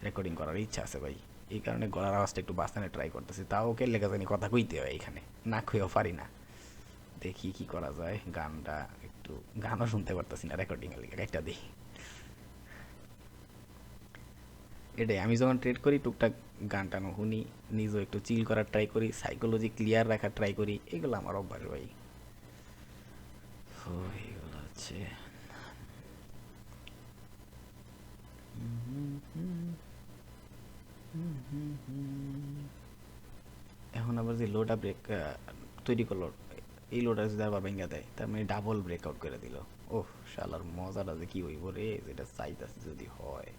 রেকর্ডিং করার ইচ্ছা আছে ভাই, এই কারণে গলার আওয়াজটা একটু বাঁচানোর ট্রাই করতেছি। তাও ওকে লেগে জানি কথা কইতে হয় এখানে, না কইও পারি না। দেখি কি করা যায়, গানটা একটু একটু গানও শুনতে পারতাছি না, রেকর্ডিং এর লিগে একটা দিই। এটাই আমি যখন ট্রেড করি টুকটাক গান টানো শুনি, নিজেও একটু চিল করার ট্রাই করি, সাইকোলজি ক্লিয়ার রাখার ট্রাই করি, এগুলো আমার অভ্যাস ভাই। ও এগুলো হচ্ছে এখন আবার যে লোটা ব্রেক তৈরি করলো, এই লোটা যদি আবার ভেঙে দেয় তার মানে ডাবল ব্রেকআউট করে দিল। ওহ শালার মজাটা যে কি হইব রে, যেটা চাইতাছি যদি হয়।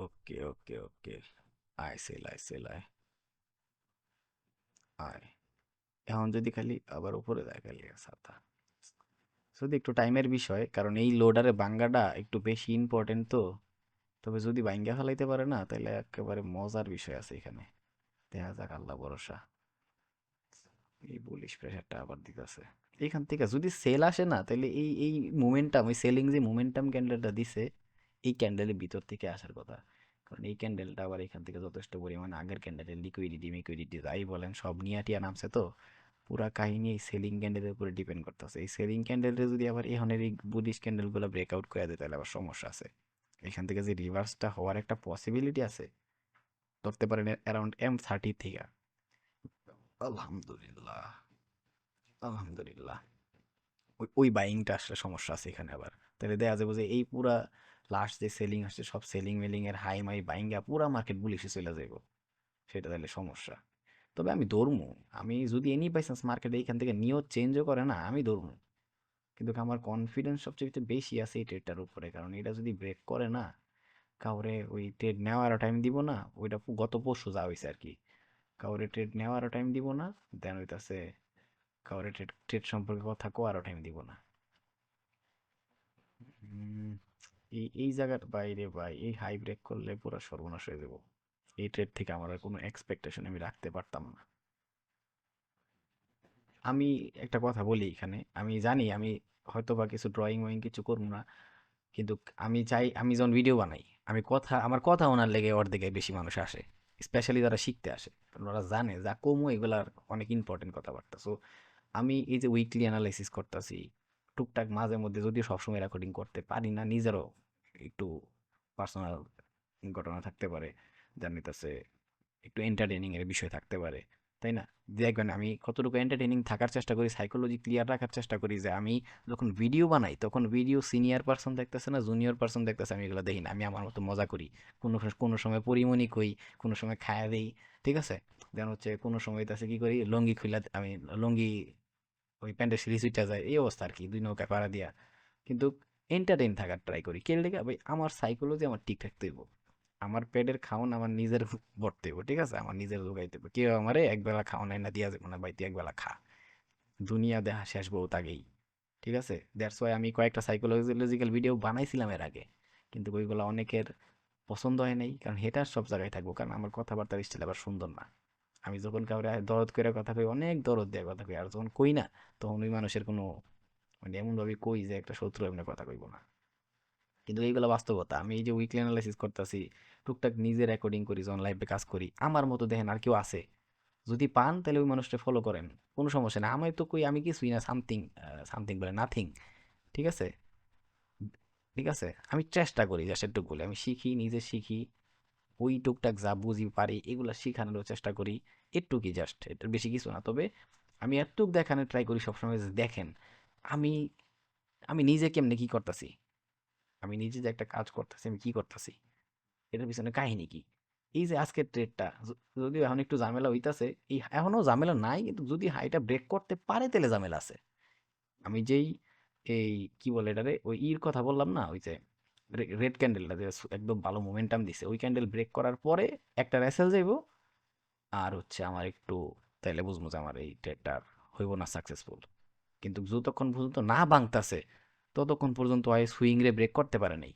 ওকে ওকে ওকে, আয় সেল আয় সেল আয় আয়। এখন যদি খালি আবার উপরে যায় খালি ছাতা, যদি একটু টাইমের বিষয়, কারণ এই লোডারে বাঙ্গাটা একটু বেশি ইম্পর্টেন্ট তো। তবে যদি ভাঙ্গা ফেলাইতে পারে না তাহলে একেবারে মজার বিষয় আছে এখানে। দেখা যাক, আল্লাহ ভরসা। এই বুলিশ প্রেশারটা আবার দিতেছে এখান থেকে, যদি সেল আসে না তাহলে এই এই মোমেন্টাম, ওই সেলিং যে মোমেন্টাম ক্যান্ডেলটা দিছে, এই ক্যান্ডেলের ভিতর থেকে আসার কথা। কারণ এই ক্যান্ডেলটা আবার এখান থেকে যথেষ্ট পরিমাণে আগের ক্যান্ডেলের লিকুইডিটি যাই বলেন সব নিয়ে টিয়া নামছে তো। পুরা কাহিনী এই সেলিং ক্যান্ডেলের উপরে ডিপেন্ড করতেছে। এই সেলিং ক্যান্ডেলটা যদি আবার এখানের এই বুলিশ ক্যান্ডেলগুলো ব্রেকআউট করে দেয় তাহলে আবার সমস্যা আছে। এখান থেকে যে রিভার্সটা হওয়ার একটা পসিবিলিটি আছে, ধরতে পারেন অ্যারাউন্ড M30 থেকে। আলহামদুলিল্লাহ, আলহামদুলিল্লাহ। ওই ওই বাইংটা আসলে সমস্যা আছে এখানে আবার। তাহলে দেখা যাবে যে এই পুরা লাস্ট যে সেলিং আসছে সব সেলিং মেলিং এর হাই মাই বাইঙ্গা পুরা মার্কেট বুলিশে চলে যাইব, সেটা তাহলে সমস্যা। তবে আমি ধরমু, আমি যদি এনি বাই চান্স মার্কেট এইখান থেকে নিয়ত চেঞ্জও করে না আমি ধরমু। কিন্তু আমার কনফিডেন্স সবচেয়ে বেশি আছে এই ট্রেডটার উপরে, কারণ এটা যদি ব্রেক করে না, কাউরে ওই ট্রেড নেওয়ারও টাইম দিব না। ওইটা গত পরশু যা হয়েছে আর কি, কাউরে ট্রেড নেওয়ারও টাইম দিব না, দেন হইতাছে কাউরে ট্রেড ট্রেড সম্পর্কে কথা কোয়ারও টাইম দিব না। উম, এই এই জায়গার বাইরে ভাই এই হাই ব্রেক করলে পুরো সর্বনাশ হয়ে যাব। এই ট্রেড থেকে আমার আর কোনো এক্সপেকটেশন আমি রাখতে পারতাম না। আমি একটা কথা বলি এখানে, আমি জানি আমি হয়তো বা কিছু ড্রয়িং ওয়িং কিছু করবো না, কিন্তু আমি চাই আমি যখন ভিডিও বানাই, আমি কথা আমার কথা ওনার লেগে অর্ধেকে বেশি মানুষ আসে, স্পেশালি যারা শিখতে আসে। কারণ ওরা জানে যা কমও এগুলার অনেক ইম্পর্টেন্ট কথাবার্তা। সো আমি এই যে উইকলি অ্যানালাইসিস করতেছি, টুকটাক মাঝে মধ্যে যদিও সবসময় রেকর্ডিং করতে পারি না, নিজেরও একটু পার্সোনাল ঘটনা থাকতে পারে, জানিতেছে একটু এন্টারটেইনিং এর বিষয় থাকতে পারে, তাই না? দেখবেন আমি কতটুকু এন্টারটেইনিং থাকার চেষ্টা করি, সাইকোলজি ক্লিয়ার রাখার চেষ্টা করি, যে আমি যখন ভিডিও বানাই তখন ভিডিও সিনিয়র পার্সন দেখতেছে না জুনিয়র পার্সন দেখতেছে, আমি এগুলো দেখি না, আমি আমার মতো মজা করি। কোনো কোনো সময় পরিমণি কই, কোনো সময় খায়া দেই, ঠিক আছে। দেন হচ্ছে কোনো সময় তাছে কি করি, লঙ্গি খুইলা আমি লঙ্গি ওই প্যান্টের সিঁড়ি ছুইটা যায়, এই অবস্থা আর কি, দুই নৌকা পাড়া দিয়া। কিন্তু এন্টারটেইন থাকার ট্রাই করি, কে লেগে ভাই আমার সাইকোলজি আমার ঠিক রাখতে হইব। আমার পেটের খাওন আমার নিজের ভরতে হইব, ঠিক আছে, আমার নিজের যোগাইতে হইব। কেউ আমারে একবেলা খাওয়ান না দিয়া যাবো না, ভাই তুই একবেলা খা, দুনিয়া দেখা শেষ বহুত আগেই। ঠিক আছে, দ্যাটস ওয়াই আমি কয়েকটা সাইকোলজিক্যাল ভিডিও বানাইছিলাম এর আগে, কিন্তু ওইগুলো অনেকের পছন্দ হয় নাই, কারণ হেটার সব জায়গায় থাকবো, কারণ আমার কথাবার্তার স্টাইল আবার সুন্দর না। আমি যখন কাউরে দরদ করে কথা কই, অনেক দরদ দিয়ে কথা কই, আর যখন কই না তখন ওই মানুষের কোনো মানে এমন ভাবে কই যে একটা শত্রু এমনি কথা কইব না। কিন্তু এইগুলো বাস্তবতা। আমি এই যে উইকলি অ্যানালাইসিস করতেছি, টুকটাক নিজে রেকর্ডিং করি, যখন লাইভে কাজ করি, আমার মতো দেখেন আর কেউ আছে যদি পান তাহলে ওই মানুষটা ফলো করেন, কোনো সমস্যা না। আমি তো কই আমি কিছুই না, সামথিং সামথিং বলে নাথিং, ঠিক আছে। ঠিক আছে, আমি চেষ্টা করি জাস্ট একটু বলে, আমি শিখি, নিজে শিখি, ওই টুকটাক যা বুঝি পারি এগুলা শিখানোর চেষ্টা করি, একটু কি জাস্ট, এটার বেশি কিছু না। তবে আমি এতটুক দেখানোর ট্রাই করি সবসময় যে দেখেন আমি আমি নিজে কেমনে কি করতেছি, আমি নিজে যে একটা কাজ করতেছি আমি কি করতেছি, এটার পিছনে কাহিনী কি। এই যে আজকের ট্রেডটা যদিও এখন একটু ঝামেলা হইতাছে, এই এখনো ঝামেলা নাই, কিন্তু যদি হাইটা ব্রেক করতে পারে তাহলে ঝামেলা আছে। আমি যেই এই কি বলে এটারে, ওই ইর কথা বললাম না, ওই যে রেড ক্যান্ডেলটা যে একদম ভালো মোমেন্টাম দিছে, ওই ক্যান্ডেল ব্রেক করার পরে একটা রেসেল যাইবো, আর হচ্ছে আমার একটু তাইলে বুঝবো যে আমার এই ট্রেডটা হইব না সাকসেসফুল। কিন্তু যতক্ষণ পর্যন্ত না ভাঙতাছে ততক্ষণ পর্যন্ত ওই সুইং রে ব্রেক করতে পারে নাই।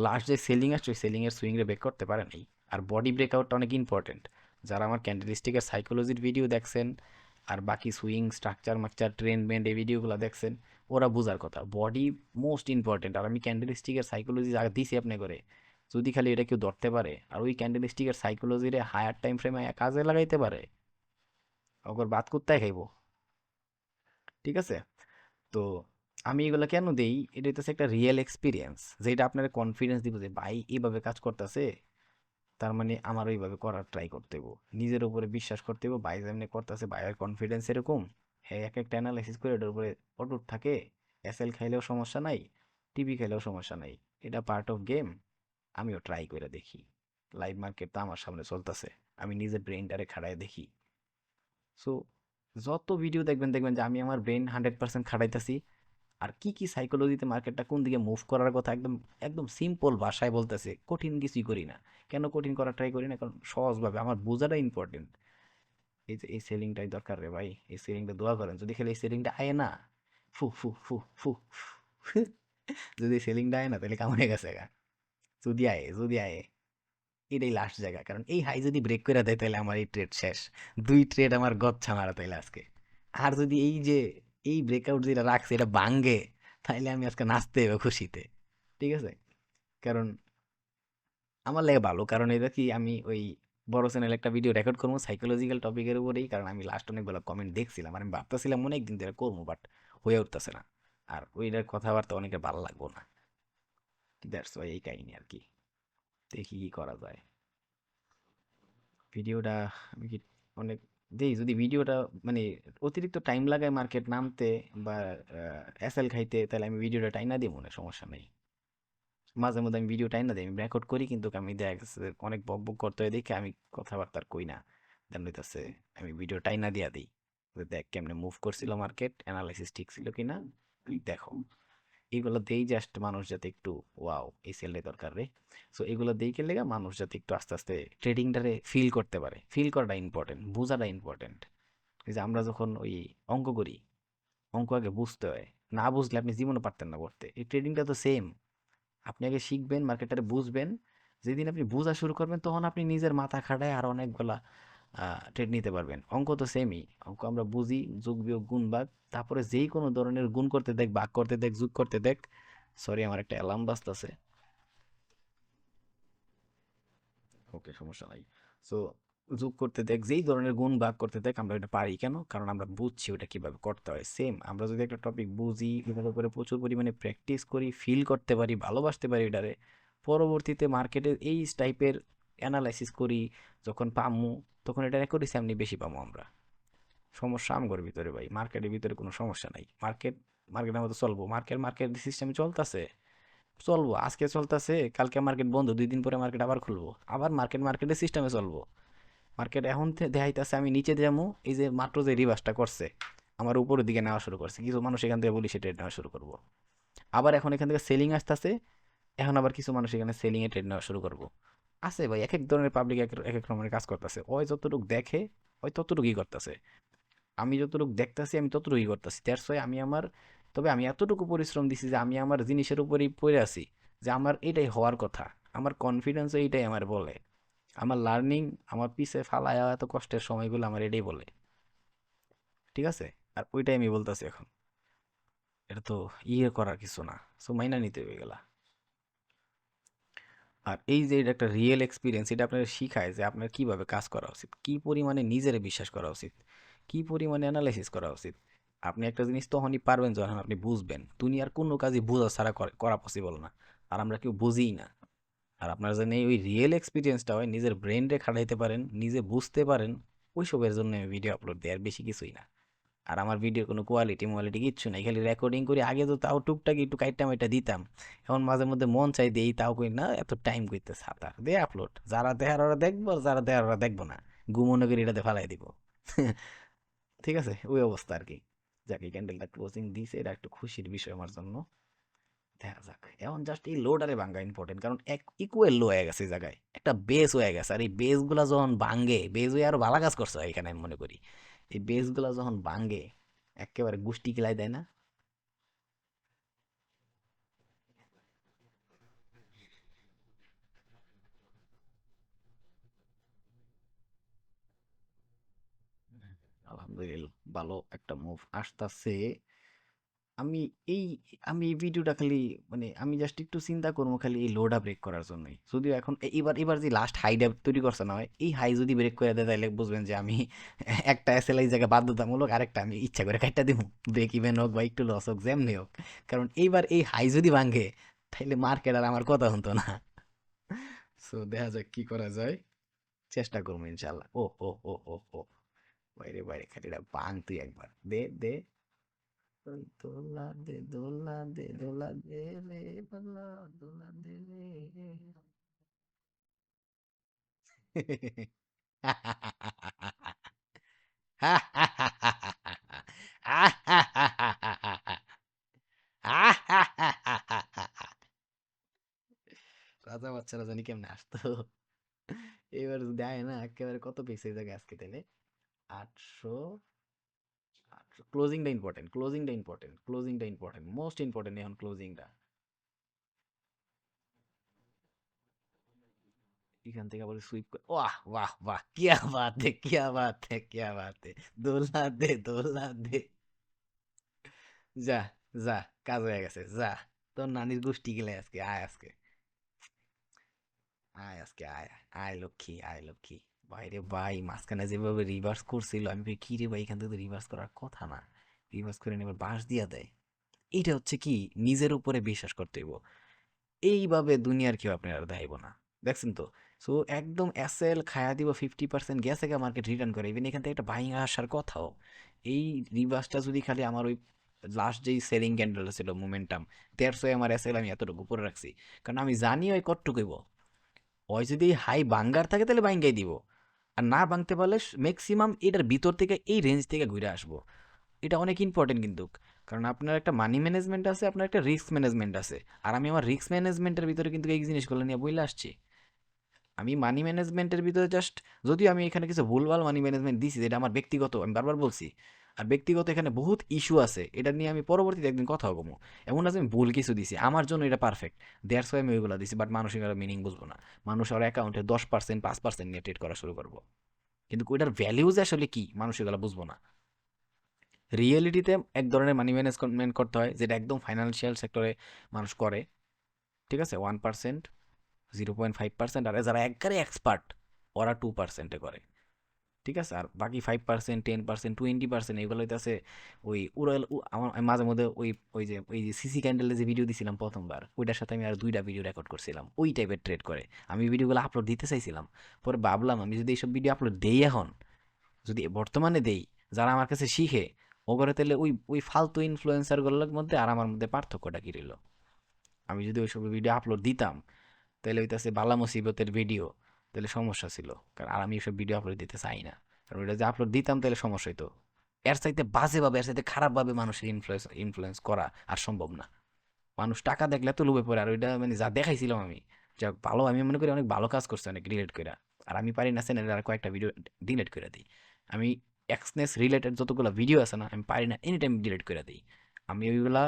লাস্ট যে সেলিং আসছে ওই সেলিং এর সুইং রে ব্রেক করতে পারে নাই। আর বডি ব্রেকআউটটা অনেক ইম্পর্টেন্ট। যারা আমার ক্যান্ডেলস্টিকের সাইকোলজির ভিডিও দেখছেন আর বাকি সুইং স্ট্রাকচার মাকচার ট্রেন্ড ব্যান্ড এই ভিডিওগুলো দেখছেন, ওরা বোঝার কথা বডি মোস্ট ইম্পর্টেন্ট। আর আমি ক্যান্ডেলস্টিকের সাইকোলজি যা দিছি আপনি করে, যদি খালি এটা কেউ ধরতে পারে আর ওই ক্যান্ডেল স্টিকের সাইকোলজিরে হায়ার টাইম ফ্রেমে কাজে লাগাইতে পারে, ওগর বাদ কুত্তায় খাইবো। ঠিক আছে? তো আমি এগুলা কেন দেই, এটা হচ্ছে একটা রিয়েল এক্সপিরিয়েন্স যেটা আপনার কনফিডেন্স দিব যে ভাই এইভাবে কাজ করতেছে, তার মানে আমার ওইভাবে করার ট্রাই করতে হইব, নিজের উপরে বিশ্বাস করতে হইব। ভাই যেমনি করতেছে, ভাইয়ের কনফিডেন্স এরকম, হ্যাঁ এক একটা অ্যানালাইসিস করে এটার উপরে অটুট থাকে, এসএল খাইলেও সমস্যা নাই, টিভি খাইলেও সমস্যা নাই, এটা পার্ট অফ গেম। আমিও ট্রাই করে দেখি। লাইভ মার্কেট তো আমার সামনে চলতেছে, আমি নিজের ব্রেনটারে খাড়ায় দেখি। সো যত ভিডিও দেখবেন দেখবেন যে আমি আমার ব্রেন 100% খাটাইতেছি। আর কি কি সাইকোলজিতে মার্কেটটা কোন দিকে মুভ করার কথা একদম একদম সিম্পল ভাষায় বলতেছে, কঠিন কিছুই করি না। কেন কঠিন করার ট্রাই করি না? কারণ সহজভাবে আমার বোঝাটা ইম্পর্টেন্ট। এই যে এই সেলিংটাই দরকার রে ভাই, এই সেলিংটা দোয়া করেন, যদি খালি এই সেলিংটা আয় না, ফু ফু ফু ফু ফু, যদি সেলিংটা আয় না তাহলে কামড়ে গেছে গা। যদি আয়, যদি আয়, এটাই লাস্ট জায়গা। কারণ এই হাই যদি ব্রেক করে দেয় তাহলে আমার এই ট্রেড শেষ। 2 ট্রেড আমার গচ্ছা মারা তাইলে আজকে। আর যদি এই যে এই ব্রেকআউট যেটা রাখছে এটা ভাঙ্গে, তাইলে আমি আজকে নাচতে হবে খুশিতে। ঠিক আছে? কারণ আমার লাগে ভালো, কারণ এটা কি আমি ওই বড় চ্যানেল একটা ভিডিও রেকর্ড করবো সাইকোলজিক্যাল টপিকের উপরেই, কারণ আমি লাস্ট অনেকগুলো কমেন্ট দেখছিলাম আর আমি ভাবতেছিলাম অনেকদিন ধরে করবো, বাট হয়ে উঠতেছে না। আর ওইটার কথাবার্তা অনেকে ভালো লাগবো না। দ্যাটস ওয়াই এই কাহিনী আর কি। দেখি কি করা যায়। ভিডিওটা আমি কি অনেক দেই, যদি ভিডিওটা মানে অতিরিক্ত টাইম লাগায় মার্কেট নামতে বা এসএল খাইতে, তাহলে আমি ভিডিওটা টাইনা দিই, মনে সমস্যা নেই। মাঝে মধ্যে আমি ভিডিও টাইনা দিই, আমি রেকর্ড করি, কিন্তু আমি দেখা গেছে যে অনেক বক বক করতে হয় দেখে আমি কথাবার্তা আর কই না। দেন হইতাছে আমি ভিডিও টাইনা দিয়া দিই যে দেখ কেমনে মুভ করছিল মার্কেট, অ্যানালাইসিস ঠিক ছিল কিনা, তুই দেখো। এগুলো দেই জাস্ট মানুষ যাতে একটু ওয়াও এই সেলটাই দরকার রে। সো এগুলো দেই কে লেগা মানুষ যাতে একটু আস্তে আস্তে ট্রেডিংটারে ফিল করতে পারে। ফিল করাটা ইম্পর্টেন্ট, বোঝাটা ইম্পর্টেন্ট। এই যে আমরা যখন ওই অঙ্ক করি, অঙ্ক আগে বুঝতে হয়, না বুঝলে আপনি জীবনে পারতেন না করতে। এই ট্রেডিংটা তো সেম। আপনি আগে শিখবেন, মার্কেটটারে বুঝবেন। যেদিন আপনি বোঝা শুরু করবেন তখন আপনি নিজের মাথা খাটায় আর অনেকগুলা ট্রেড নিতে পারবেন। অঙ্ক তো সেমই, অঙ্ক আমরা বুঝি, যোগ বিয়োগ গুণ ভাগ, তারপরে যেই কোনো ধরনের গুণ করতে দেখ, ভাগ করতে দেখ, যোগ করতে দেখ। সরি আমার একটা অ্যালার্ম বাজতেছে। ওকে, সমস্যা নাই। সো যোগ করতে দেখ, যেই ধরনের গুণ ভাগ করতে দেখ, আমরা এটা পারি কেন? কারণ আমরা বুঝছি ওটা কিভাবে করতে হয়। সেম আমরা যদি একটা টপিক বুঝি, এটার উপরে প্রচুর পরিমাণে প্র্যাকটিস করি, ফিল করতে পারি, ভালোবাসতে পারি এটারে, পরবর্তীতে মার্কেটে এই টাইপের অ্যানালাইসিস করি, যখন পামু, তখন এটা রেকর্ডিস এমনি বেশি পামু আমরা। সমস্যা আমগোর ভিতরে ভাই, মার্কেটের ভিতরে কোনো সমস্যা নাই। মার্কেটের মতো চলবো, মার্কেট সিস্টেম চলতেছে, চলবো। আজকে চলতেছে, কালকে মার্কেট বন্ধ, 2 দিন পরে মার্কেট আবার খুলবো, আবার মার্কেটের সিস্টেমে চলবো। মার্কেট এখন দেখাইতেছে আমি নিচে যাবো, এই যে মাত্র যে রিভার্সটা করছে, আমার উপরের দিকে নেওয়া শুরু করছে, কিছু মানুষ এখান থেকে বলি সে ট্রেড নেওয়া শুরু করবো। আবার এখন এখান থেকে সেলিং আসতেছে, এখন আবার কিছু মানুষ এখানে সেলিং এ ট্রেড নেওয়া শুরু করবো। আছে ভাই, এক এক ধরনের পাবলিক এক এক এক রকমের কাজ করতেছে, ওই যতটুকু দেখে ওই ততটুকুই করতেছে। আমি যতটুকু দেখতেছি আমি ততটুকুই করতেছি, দ্যাটস ওয়াই আমি আমার, তবে আমি এতটুকু পরিশ্রম দিছি যে আমি আমার জিনিসের উপরেই পড়ে আছি, যে আমার এটাই হওয়ার কথা। আমার কনফিডেন্স এইটাই আমার বলে, আমার লার্নিং, আমার পিছে ফালায়া এত কষ্টের সময়গুলো আমার এটাই বলে। ঠিক আছে? আর ওইটাই আমি বলতেছি এখন। এটা তো ইয়ে করার কিছু না, সো মাইনা নিতে হয়ে গেলা। আর এই যে এটা একটা রিয়েল এক্সপিরিয়েন্স, এটা আপনার শিখায় যে আপনার কিভাবে কাজ করা উচিত, কি পরিমাণে নিজের বিশ্বাস করা উচিত, কি পরিমাণে অ্যানালাইসিস করা উচিত। আপনি একটা জিনিস তখনই পারবেন যখন আপনি বুঝবেন। দুনিয়ার কোনো কাজই বোঝা ছাড়া করা পসিবল না। আর আমরা কেউ বুঝিই না। আর আপনার জন্য ওই রিয়েল এক্সপিরিয়েন্সটা হয়, নিজের ব্রেনরে খাটাইতে পারেন, নিজে বুঝতে পারেন, ওইসবের জন্য আমি ভিডিও আপলোড দিই, আর বেশি কিছুই না। আর আমার ভিডিওর কোনো কোয়ালিটি মোয়ালিটি কিচ্ছু নাই, খালি রেকর্ডিং করি। আগে তো তাও টুকটাক একটু কাইটা মাইটা দিতাম, এখন মাঝে মধ্যে মন চাই দেই, তাও কই না, এত টাইম কইতে ছাতা দে আপলোড, যারা দেখার ওরা দেখবো, আর যারা দেখার ওরা দেখবো না, গুমনে করে এটাতে ফালাই দিব। ঠিক আছে, ওই অবস্থা আর কি। যাকে ক্যান্ডেলটা ক্লোজিং দিছে, এটা একটু খুশির বিষয় আমার জন্য। দেখা যাক, এখন জাস্ট এই লোডারে ভাঙ্গা ইম্পর্টেন্ট, কারণ এক ইকুয়াল লো হয়ে গেছে এই জায়গায়, একটা বেস হয়ে গেছে। আর এই বেস গুলা যখন ভাঙ্গে, বেস হয়ে আরো ভালো কাজ করছে এখানে আমি মনে করি। এই বেস গুলা যখন ভাঙ্গে, একেবারে গুষ্টি কিলাই দেয় না। আলহামদুলিল্লাহ, ভালো একটা মুভ আসতেছে। আমি এই আমি এই ভিডিওটা খালি মানে আমি জাস্ট একটু চিন্তা করবো খালি এই লোডা ব্রেক করার জন্যই, যদিও এখন এবার এবার যে লাস্ট হাইটা তৈরি করছে না হয়, এই হাই যদি ব্রেক করে দেয় তাহলে বুঝবেন যে আমি একটা এসএলআই জায়গায় বাধ্যতামূলক, আরেকটা আমি ইচ্ছা করে কাটটা দিব, ব্রেক ইভেন হোক বা একটু লস হোক যেমনি হোক। কারণ এইবার এই হাই যদি ভাঙে তাহলে মার্কেট আর আমার কথা হতো না। সো দেখা যাক কি করা যায়, চেষ্টা করবো ইনশাল্লাহ। ও ও ও ও ও বাইরে বাইরে খালি বাং তুই একবার দে দে। ওই দোলা দে দোলা দে দোলা দে রে পাগলা, দোলা দে রে। রাজা বাচ্চারা জানি কেমনে আসতো। এবার দেয় না একেবারে কত পিস এই জায়গায় আজকে তাহলে 800। ক্লোজিংটা ইম্পর্টেন্ট, ক্লোজিংটা ইম্পর্টেন্ট, ক্লোজিংটা ইম্পর্টেন্ট, মোস্ট ইম্পর্টেন্ট এখন ক্লোজিংটা। এখান থেকে আবার সুইপ করে, বাহ বাহ বাহ, কিয়া বাত হে কিয়া বাত হে কিয়া বাত হে, দোলা দে দোলা দে। যা যা, কাজ হয়ে গেছে যা, তোর নানির গোষ্ঠী গেলে আজকে আয় আজকে, আয় আজকে আয়, আয় লক্ষ্মী আয় লক্ষ্মী। বাইরে ভাই মাঝখানে যেভাবে রিভার্স করছিল, আমি ভাই কি রে ভাই, এখান থেকে তো রিভার্স করার কথা না, রিভার্স করে নেবার বাঁশ দিয়া দেয়। এইটা হচ্ছে কি, নিজের উপরে বিশ্বাস করতে হইব। এইভাবে দুনিয়ার কেউ আপনি আর দেখাইব না, দেখছেন তো। সো একদম এসএল খায়া দিব, 50% গেছে গা মার্কেট রিটার্ন করে, ইভেন এখান থেকে একটা বাইং আসার কথাও। এই রিভার্সটা যদি খালি আমার ওই লাস্ট যেই সেলিং ক্যান্ডেল ছিল মোমেন্টাম, দেড়শো আমার এসএল আমি এতটুকু উপরে রাখছি, কারণ আমি জানি ওই কটটুকুইব। ওই যদি হাই বাঙ্গার থাকে তাহলে বাইঙ্গাই দিব, আর না ভাঙতে পারলে ম্যাক্সিমাম এটার ভিতর থেকে এই রেঞ্জ থেকে ঘুরে আসবো। এটা অনেক ইম্পর্টেন্ট কিন্তু, কারণ আপনার একটা মানি ম্যানেজমেন্ট আছে, আপনার একটা রিস্ক ম্যানেজমেন্ট আছে। আর আমি আমার রিস্ক ম্যানেজমেন্টের ভিতরে কিন্তু এই জিনিসগুলো নিয়ে বইলে আসছি। আমি মানি ম্যানেজমেন্টের ভিতরে জাস্ট, যদিও আমি এখানে কিছু ভুলভাল মানি ম্যানেজমেন্ট দিছি যেটা আমার ব্যক্তিগত, আমি বারবার বলছি। আর ব্যক্তিগত এখানে বহুত ইস্যু আছে, এটা নিয়ে আমি পরবর্তীতে একদিন কথা বলবো। এমন আছে আমি ভুল কিছু দিছি, আমার জন্য এটা পারফেক্ট, দ্যাটস ওয়াই আমি ওইগুলো দিছি, বাট মানুষ এগুলো মিনিং বুঝবো না। মানুষ আর অ্যাকাউন্টে 10% 5% নিয়ে ট্রেড করা শুরু করবো, কিন্তু ওইটার ভ্যালিউজ আসলে কি মানুষ এগুলো বুঝবো না। রিয়েলিটিতে এক ধরনের মানি ম্যানেজমেন্ট করতে হয় যেটা একদম ফাইন্যান্সিয়াল সেক্টরে মানুষ করে, ঠিক আছে, 1%, 0.5%, আর যারা একবারে এক্সপার্ট ওরা 2%-এ করে, ঠিক আছে। আর বাকি 5%, 10%, 20% এগুলো হইতেছে ওই উড়াল আমার আমি মাঝে মধ্যে ওই ওই যে সিসি ক্যান্ডেলের যে ভিডিও দিছিলাম প্রথমবার, ওইটার সাথে আমি আর দুইটা ভিডিও রেকর্ড করছিলাম, ওই টাইপের ট্রেড করে। আমি ভিডিওগুলো আপলোড দিতে চাইছিলাম, পরে ভাবলাম আমি যদি এইসব ভিডিও আপলোড দেই এখন, যদি বর্তমানে দেই, যারা আমার কাছে শিখে ও করে, তাহলে ওই ওই ফালতু ইনফ্লুয়েন্সারগুলোর মধ্যে আর আমার মধ্যে পার্থক্যটা কি রইল। আমি যদি ওইসব ভিডিও আপলোড দিতাম তাহলে হইতাছে বালা মুসিবতের ভিডিও, তাহলে সমস্যা ছিল। কারণ আর আমি এসব ভিডিও আপলোড দিতে চাই না, কারণ ওইটা যে আপলোড দিতাম তাহলে সমস্যা হইতো। এর চাইতে বাজেভাবে, এর চাইতে খারাপভাবে মানুষের ইনফ্লুয়েন্স করা আর সম্ভব না। মানুষ টাকা দেখলে তো লোভে পড়ে, আর ওইটা মানে যা দেখাইছিলাম আমি, যা ভালো, আমি মনে করি অনেক ভালো কাজ করছে অনেক রিলেট করে। আর আমি পারি না চ্যানেলে আর কয়েকটা ভিডিও ডিলিট করে দিই। আমি এক্সনেস রিলেটেড যতগুলো ভিডিও আছে না, আমি পারি না এনি টাইম ডিলিট করে দিই। আমি ওইগুলা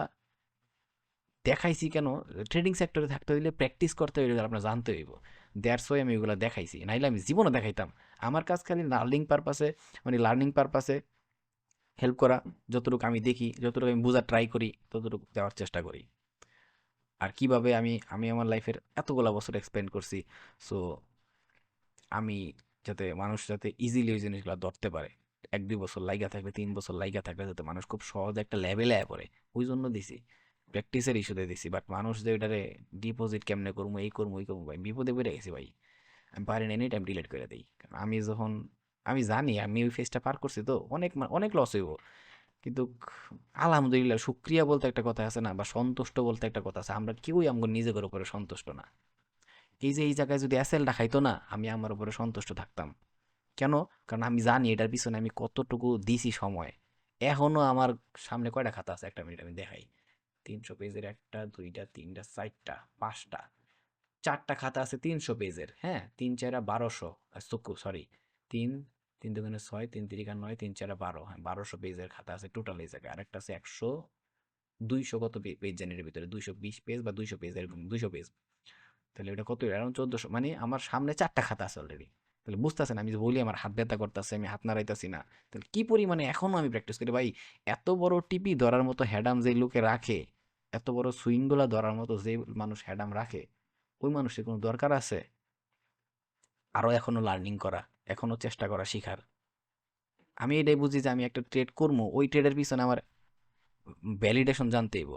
দেখাইছি কেন, ট্রেডিং সেক্টরে থাকতে হইলে প্র্যাকটিস করতে হইলে আপনার জানতে হইব, দ্যাটস ওয়াই আমি ওইগুলো দেখাইছি, নাইলে আমি জীবনও দেখাইতাম। আমার কাজ খালি লার্নিং পারপাসে, মানে লার্নিং পারপাসে হেল্প করা, যতটুকু আমি দেখি, যতটুকু আমি বোঝার ট্রাই করি, ততটুকু দেওয়ার চেষ্টা করি। আর কিভাবে আমি আমি আমার লাইফের এতগুলা বছর এক্সপেন্ড করছি, সো আমি যাতে মানুষ যাতে ইজিলি ওই জিনিসগুলো ধরতে পারে, 1-2 বছর লাইগা থাকবে, 3 বছর লাইগা থাকবে, যাতে মানুষ খুব সহজে একটা লেভেলে আয় পড়ে, ওই জন্য দিছি, প্র্যাকটিসের ইস্যুতে দিছি। বাট মানুষ যে ওইটারে ডিপোজিট কেমনে করবো, এই করবো ওই করবো, ভাই বিপদে পড়ে গেছি ভাই। আমি পারি না, এনি টাইম ডিলিট করে দিই। কারণ আমি যখন, আমি জানি আমি ওই ফেজটা পার করছি, তো অনেক অনেক লস হইব, কিন্তু আলহামদুলিল্লাহ শুক্রিয়া বলতে একটা কথা আছে না, বা সন্তুষ্ট বলতে একটা কথা আছে, আমরা কেউই আমার নিজেদের উপরে সন্তুষ্ট না। এই যে এই জায়গায় যদি এসএল দেখাইতো না, আমি আমার উপরে সন্তুষ্ট থাকতাম। কেন? কারণ আমি জানি এটার পিছনে আমি কতটুকু দিছি সময়। এখনো আমার সামনে কয়টা খাতা আছে, একটা মিনিট আমি দেখাই। 300 পেজের, একটা দুইটা তিনটা চারটা পাঁচটা, চারটা খাতা আছে 300 পেজের, হ্যাঁ, 3 4 1200, সরি, তিন, 3 2 6, 3 3 9, 3 4 12, হ্যাঁ 1200 পেজের খাতা আছে টোটাল এই জায়গায়। আরেকটা আছে 200 কত পেজ জানি এর ভিতরে, 220 পেজ বা 200 পেজ, এরকম 200 পেজ। তাহলে এটা কত, অ্যারাউন্ড 1400, মানে আমার সামনে চারটা খাতা আছে অলরেডি। তাহলে বুঝতেছেন আমি যে বলি আমার হাত ব্যথা করতেছে, আমি হাত নাড়াইতেছি না, তাহলে কি পরিমাণে এখনো আমি প্র্যাকটিস করি ভাই। এত বড় টিপি ধরার মতো হ্যাডাম যে লোকে রাখে, এত বড় সুইং গুলা ধরার মতো যে মানুষ হ্যাডাম রাখে, ওই মানুষের কোনো দরকার আছে আরো এখনো লার্নিং করা, এখনো চেষ্টা করা শিখার? আমি এটাই বুঝি যে আমি একটা ট্রেড করবো, ওই ট্রেডের পিছনে আমার ভ্যালিডেশন জানতে হইব।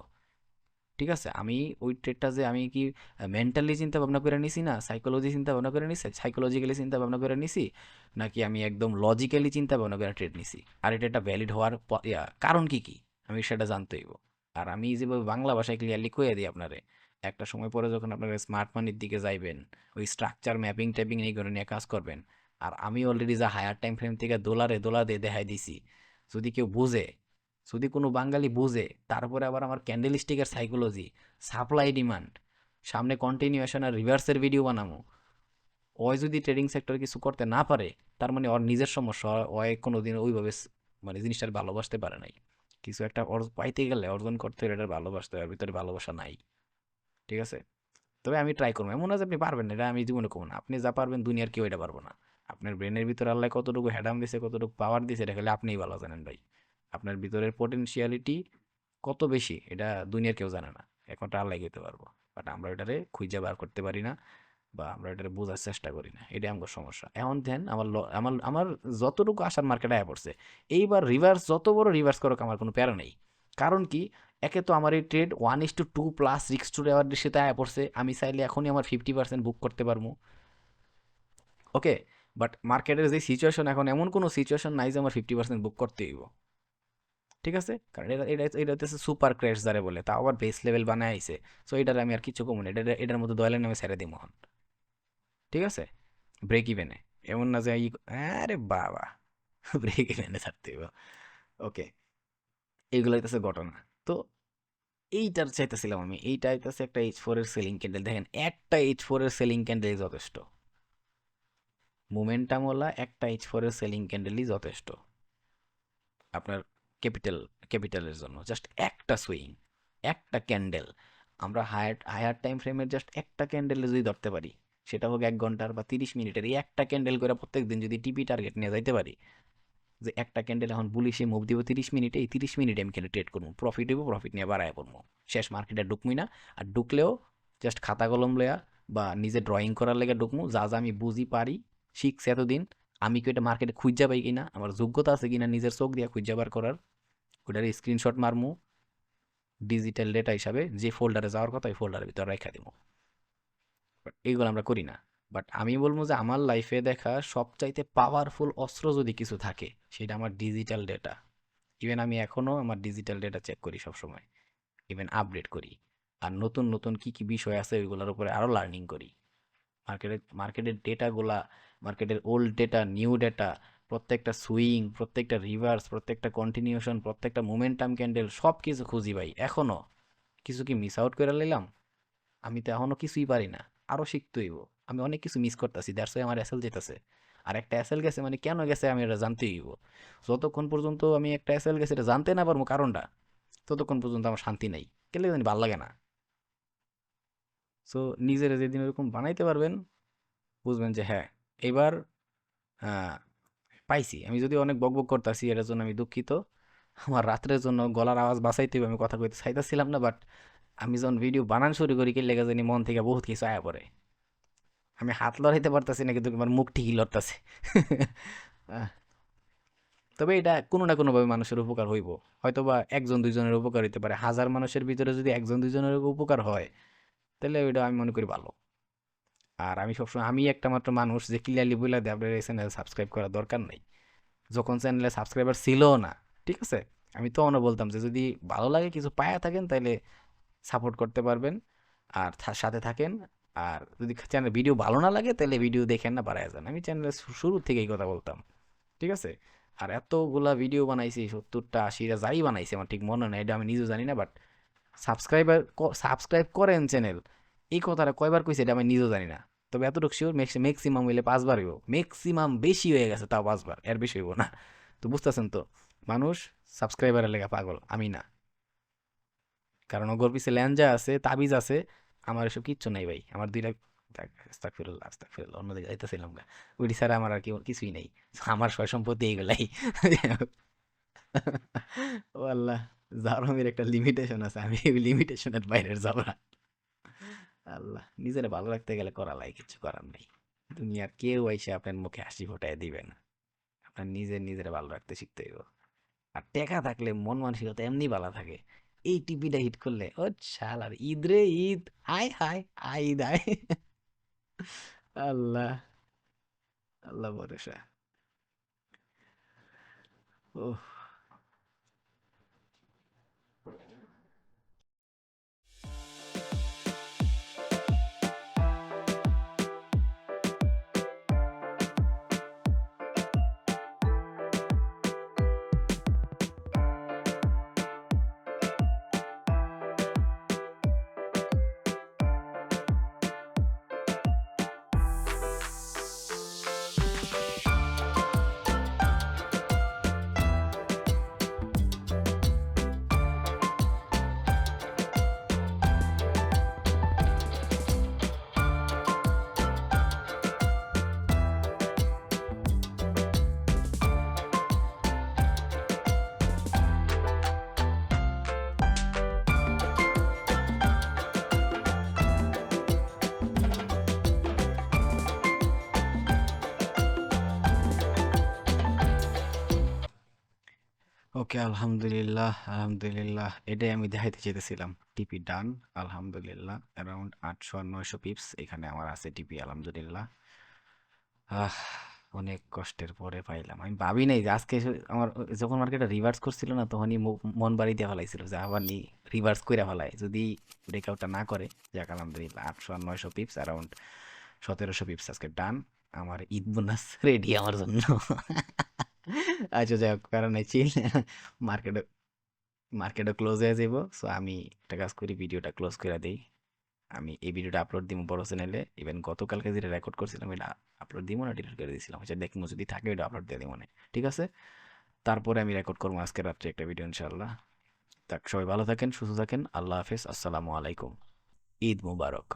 ঠিক আছে, আমি ওই ট্রেডটা যে আমি কি মেন্টালি চিন্তা ভাবনা করে নিছি, না সাইকোলজি চিন্তা ভাবনা করে নিছি, সাইকোলজিক্যালি চিন্তা ভাবনা করে নিছি, নাকি আমি একদম লজিক্যালি চিন্তা ভাবনা করে ট্রেড নিছি, আর এটা একটা ভ্যালিড হওয়ার কারণ কি কি আমি সেটা জানতে হইব। আর আমি যেভাবে বাংলা ভাষায় ক্লিয়ারলি কয়ে দিই আপনারে, একটা সময় পরে যখন আপনারা স্মার্ট মানির দিকে যাইবেন, ওই স্ট্রাকচার ম্যাপিং ট্যাপিং এইগুলো নিয়ে কাজ করবেন, আর আমি অলরেডি যা হায়ার টাইম ফ্রেম থেকে দোলা দিয়ে দেখাই দিছি, যদি কেউ বুঝে, যদি কোনো বাঙালি বুঝে, তারপরে আবার আমার ক্যান্ডেল স্টিকের সাইকোলজি, সাপ্লাই ডিমান্ড, সামনে কন্টিনিউয়েশন আর রিভার্সের ভিডিও বানামো, ওই যদি ট্রেডিং সেক্টর কিছু করতে না পারে, তার মানে ওর নিজের সমস্যা, ওই কোনোদিন ওইভাবে মানে জিনিসটার ভালোবাসতে পারে নাই। কিছু একটা পাইতে গেলে, অর্জন করতে গেলে এটা ভালোবাসতে হবে, ভিতরে ভালোবাসা নাই। ঠিক আছে, তবে আমি ট্রাই করবো, এমন না যে আপনি পারবেন না, এটা আমি জীবনে করবো না, আপনি যা পারবেন দুনিয়ার কেউ এটা পারবো না। আপনার ব্রেনের ভিতরে আল্লাহ কতটুকু হ্যাডাম দিছে, কতটুকু পাওয়ার দিছে, এটা খালি আপনিই ভালো জানেন ভাই। আপনার ভিতরের পোটেনশিয়ালিটি কত বেশি এটা দুনিয়ার কেউ জানে না, একমাত্র আল্লাহ কইতে পারবো। বাট আমরা এটারে খুঁজে বার করতে পারি না, বা আমরা এটারে বোঝার চেষ্টা করি না, এটাই আমার সমস্যা। এখন দেন আমার আমার আমার যতটুকু আসার মার্কেটে আয়া পড়ছে, এইবার রিভার্স যত বড় রিভার্স করুক আমার কোনো প্যারা নেই। কারণ কি, একে তো আমার এই ট্রেড 1:2 প্লাস রিক্স টু রেওয়ার্ড সাথে আয়া পড়ছে, আমি চাইলে এখনই আমার 50% বুক করতে পারবো। ওকে, বাট মার্কেটের যে সিচুয়েশন এখন, এমন কোনো সিচুয়েশন নাই যে আমার 50% বুক করতে হইব। ঠিক আছে, কারণ এটা এটা এটা হচ্ছে সুপার ক্র্যাশ যারে বলে, তা আবার বেস লেভেল বানায় আইছে। সো এটার আমি আর কিছু কমু না, এটার মধ্যে দয়ালের নামে ছেড়ে দিব এখন। ঠিক আছে, ব্রেক ইভেনে, এমন না যে আরে বাবা ব্রেক ইভেনে ছাড়তে হইব। ওকে, এইগুলো হইতেছে ঘটনা। তো এইটার চাইতেছিলাম আমি, এইটা হইতেছে একটা H4 এর সেলিং ক্যান্ডেল, দেখেন একটা H4 এর সেলিং ক্যান্ডেল যথেষ্ট, মোমেন্টামওয়ালা একটা H4 এর সেলিং ক্যান্ডেলই যথেষ্ট আপনার ক্যাপিটাল ক্যাপিটালের জন্য। জাস্ট একটা সুইং, একটা ক্যান্ডেল, আমরা হায়ার হায়ার টাইম ফ্রেমের জাস্ট একটা ক্যান্ডেলে যদি ধরতে পারি, সেটা হোক 1 ঘন্টার বা 30 মিনিটের, এই একটা ক্যান্ডেল করে প্রত্যেক দিন যদি টিপি টার্গেট নিয়ে যাইতে পারি, যে একটা ক্যান্ডেল এখন বুলিশে মুভ দিব 30 মিনিটে, এই 30 মিনিটে আমি খেলে ট্রেড করবো, প্রফিট হইব, প্রফিট নিয়ে বাড়ায় পড়বো, শেষ মার্কেটে ঢুকমই না। আর ঢুকলেও জাস্ট খাতা কলম লয়া বা নিজে ড্রয়িং করার লেগে ঢুকমু, যা যা আমি বুঝি পারি শিখছি এতদিন, আমি কি এটা মার্কেটে খুঁজা পাই কিনা, আমার যোগ্যতা আছে কিনা নিজের চোখ দিয়া খুঁজা বার করার, ওটার স্ক্রিনশট মারমু, ডিজিটাল ডেটা হিসাবে যে ফোল্ডারে যাওয়ার কথা ওই ফোল্ডারের ভিতরে রেখা দিব। বাট এইগুলো আমরা করি না। বাট আমি বলবো যে আমার লাইফে দেখা সবচাইতে পাওয়ারফুল অস্ত্র যদি কিছু থাকে, সেটা আমার ডিজিটাল ডেটা। ইভেন আমি এখনো আমার ডিজিটাল ডেটা চেক করি সবসময়, ইভেন আপডেট করি, আর নতুন নতুন কি কি বিষয় আছে ওইগুলোর উপরে আরো লার্নিং করি। মার্কেটের ডেটাগুলা, মার্কেটের ওল্ড ডেটা, নিউ ডেটা, প্রত্যেকটা সুইং, প্রত্যেকটা রিভার্স, প্রত্যেকটা কন্টিনিউশন, প্রত্যেকটা মোমেন্টাম ক্যান্ডেল, সব কিছু খুঁজি ভাই এখনো। কিছু কি মিস আউট করে নিলাম? আমি তো এখনো কিছুই পারি না, আরো শিখতে হইব। আমি অনেক কিছু মিস করতেছি, দ্যাটস ওয়াই আমার এসএল যেতেছে। আর একটা এসএল গেছে মানে কেন গেছে আমি এটা জানতে হইব। যতক্ষণ পর্যন্ত আমি একটা এসএল গেছে এটা জানতে না পারবো কারণটা, ততক্ষণ পর্যন্ত আমার শান্তি নাই, কেলে জানি ভাল লাগে না। সো নিজের যেদিন এরকম বানাইতে পারবেন, বুঝবেন যে হ্যাঁ, এবার পাইছি। আমি যদি অনেক বকবক করতেছি এটার জন্য আমি দুঃখিত, আমার রাত্রের জন্য গলার আওয়াজ বাঁচাইতে হবে, আমি কথা কইতে চাইতেছিলাম না, বাট আমি যখন ভিডিও বানান শুরু করি কি লেগে জানি মন থেকে বহুত কিছু আয়া পড়ে। আমি হাত লড়াইতে পারতাছি না, কিন্তু আমার মুখ ঠিকই লড়তাছে। আহ, তবে এটা কোনো না কোনোভাবে মানুষের উপকার হইব। হয়তো বা একজন দুইজনের উপকার হইতে পারে, হাজার মানুষের ভিতরে যদি একজন দুইজনের উপকার হয়, তাহলে ওইটা আমি মনে করি ভালো। আর আমি সবসময়, আমি একটা মাত্র মানুষ যে ক্লিয়ারলি বলে দেয় আপনার এই চ্যানেল সাবস্ক্রাইব করার দরকার নাই, যখন চ্যানেলে সাবস্ক্রাইবার ছিল না। ঠিক আছে, আমি তখনও বলতাম যে যদি ভালো লাগে কিছু পায়া থাকেন তাহলে সাপোর্ট করতে পারবেন, আর সাথে থাকেন। আর যদি চ্যানেল ভিডিও ভালো না লাগে তাহলে ভিডিও দেখেন না, বাড়ায় যান। আমি চ্যানেলের শুরু থেকে এই কথা বলতাম। ঠিক আছে, আর এতগুলা ভিডিও বানাইছি, 70টা 80টা যাই বানাইছি আমার ঠিক মনে নেই, এটা আমি নিজেও জানি না। বাট সাবস্ক্রাইবার সাবস্ক্রাইব করেন চ্যানেল, এই কথাটা কয়বার কইছে এটা আমি নিজেও জানি না। তবে এতটুকু শিওর, ম্যাক্সিমাম হইলে 5বার হইব, ম্যাক্সিমাম বেশি হয়ে গেছে তাও 5বার, এর বেশি হইব না। তো বুঝতেছেন তো, মানুষ সাবস্ক্রাইবারের লেগে পাগল, আমি না। কারণ ওগোর পিছে ল্যাঞ্জা আছে, তাবিজ আছে, আমার এসব কিচ্ছু নাই ভাই। আমার 2 লাখ আস্তাগফিরুল্লাহ, আস্তাগফিরুল্লাহ, অন্যদিকে যাইতেছিলাম গা। ওইটি ছাড়া আমার আর কি কিছুই নেই। আমার সয় সম্পত্তি এইগুলাই। ও আল্লাহ, জারমের একটা লিমিটেশন আছে, আমি এই লিমিটেশনের বাইরে যাব না। আল্লাহ, নিজের ভালো রাখতে গেলে করা লাগে, কিছু করার নেই। দুনিয়ার কেউ এসে আপনার মুখে হাসি ফোটায় দিবে না। আপনার নিজের ভালো রাখতে শিখতে হইব। আর টেকা থাকলে মন মানসিকতা এমনি ভালো থাকে। এই টিপিটা হিট করলে ও শালার ঈদ রে ঈদ, হায় হায় আয় ঈদ আয়। আল্লাহ, আল্লাহ ভরসা। ওহ। ওকে, আলহামদুলিল্লাহ, আলহামদুলিল্লাহ, এটাই আমি দেখাইতে চেয়েছিলাম। টিপি ডান, আলহামদুলিল্লাহ। অ্যারাউন্ড 800 আর 900 পিপস এখানে আমার আছে টিপি, আলহামদুলিল্লাহ। আহ, অনেক কষ্টের পরে পাইলাম। আমি ভাবি নাই যে আজকে আমার যখন মার্কেটটা রিভার্স করছিল না, তখনই মন বাড়ি দিয়ে ফেলাইছিল যে আবার নি রিভার্স করে ফেলায় যদি ব্রেকআউটটা না করে। যাক আলহামদুলিল্লাহ, 800 আর 900 পিপস, অ্যারাউন্ড 1700 পিপস আজকে ডান। আমার ঈদ বোনাস রেডি আমার জন্য। আচ্ছা, যাই হোক, কারণ চিল। মার্কেটে মার্কেটও ক্লোজ হয়ে যাব। সো আমি একটা কাজ করি, ভিডিওটা ক্লোজ করে দিই। আমি এই ভিডিওটা আপলোড দিব বড় চ্যানেলে। ইভেন গতকালকে যেটা রেকর্ড করছিলাম এটা আপলোড দিব না, ডিলিট করে দিয়েছিলাম। আচ্ছা, দেখবো যদি থাকে ওটা আপলোড দিয়ে দিব মনে। ঠিক আছে, তারপরে আমি রেকর্ড করবো আজকে রাত্রে একটা ভিডিও ইনশাল্লাহ। তাক, সবাই ভালো থাকেন, সুস্থ থাকেন, আল্লাহ হাফেজ, আসসালামু আলাইকুম, ঈদ মুবারক।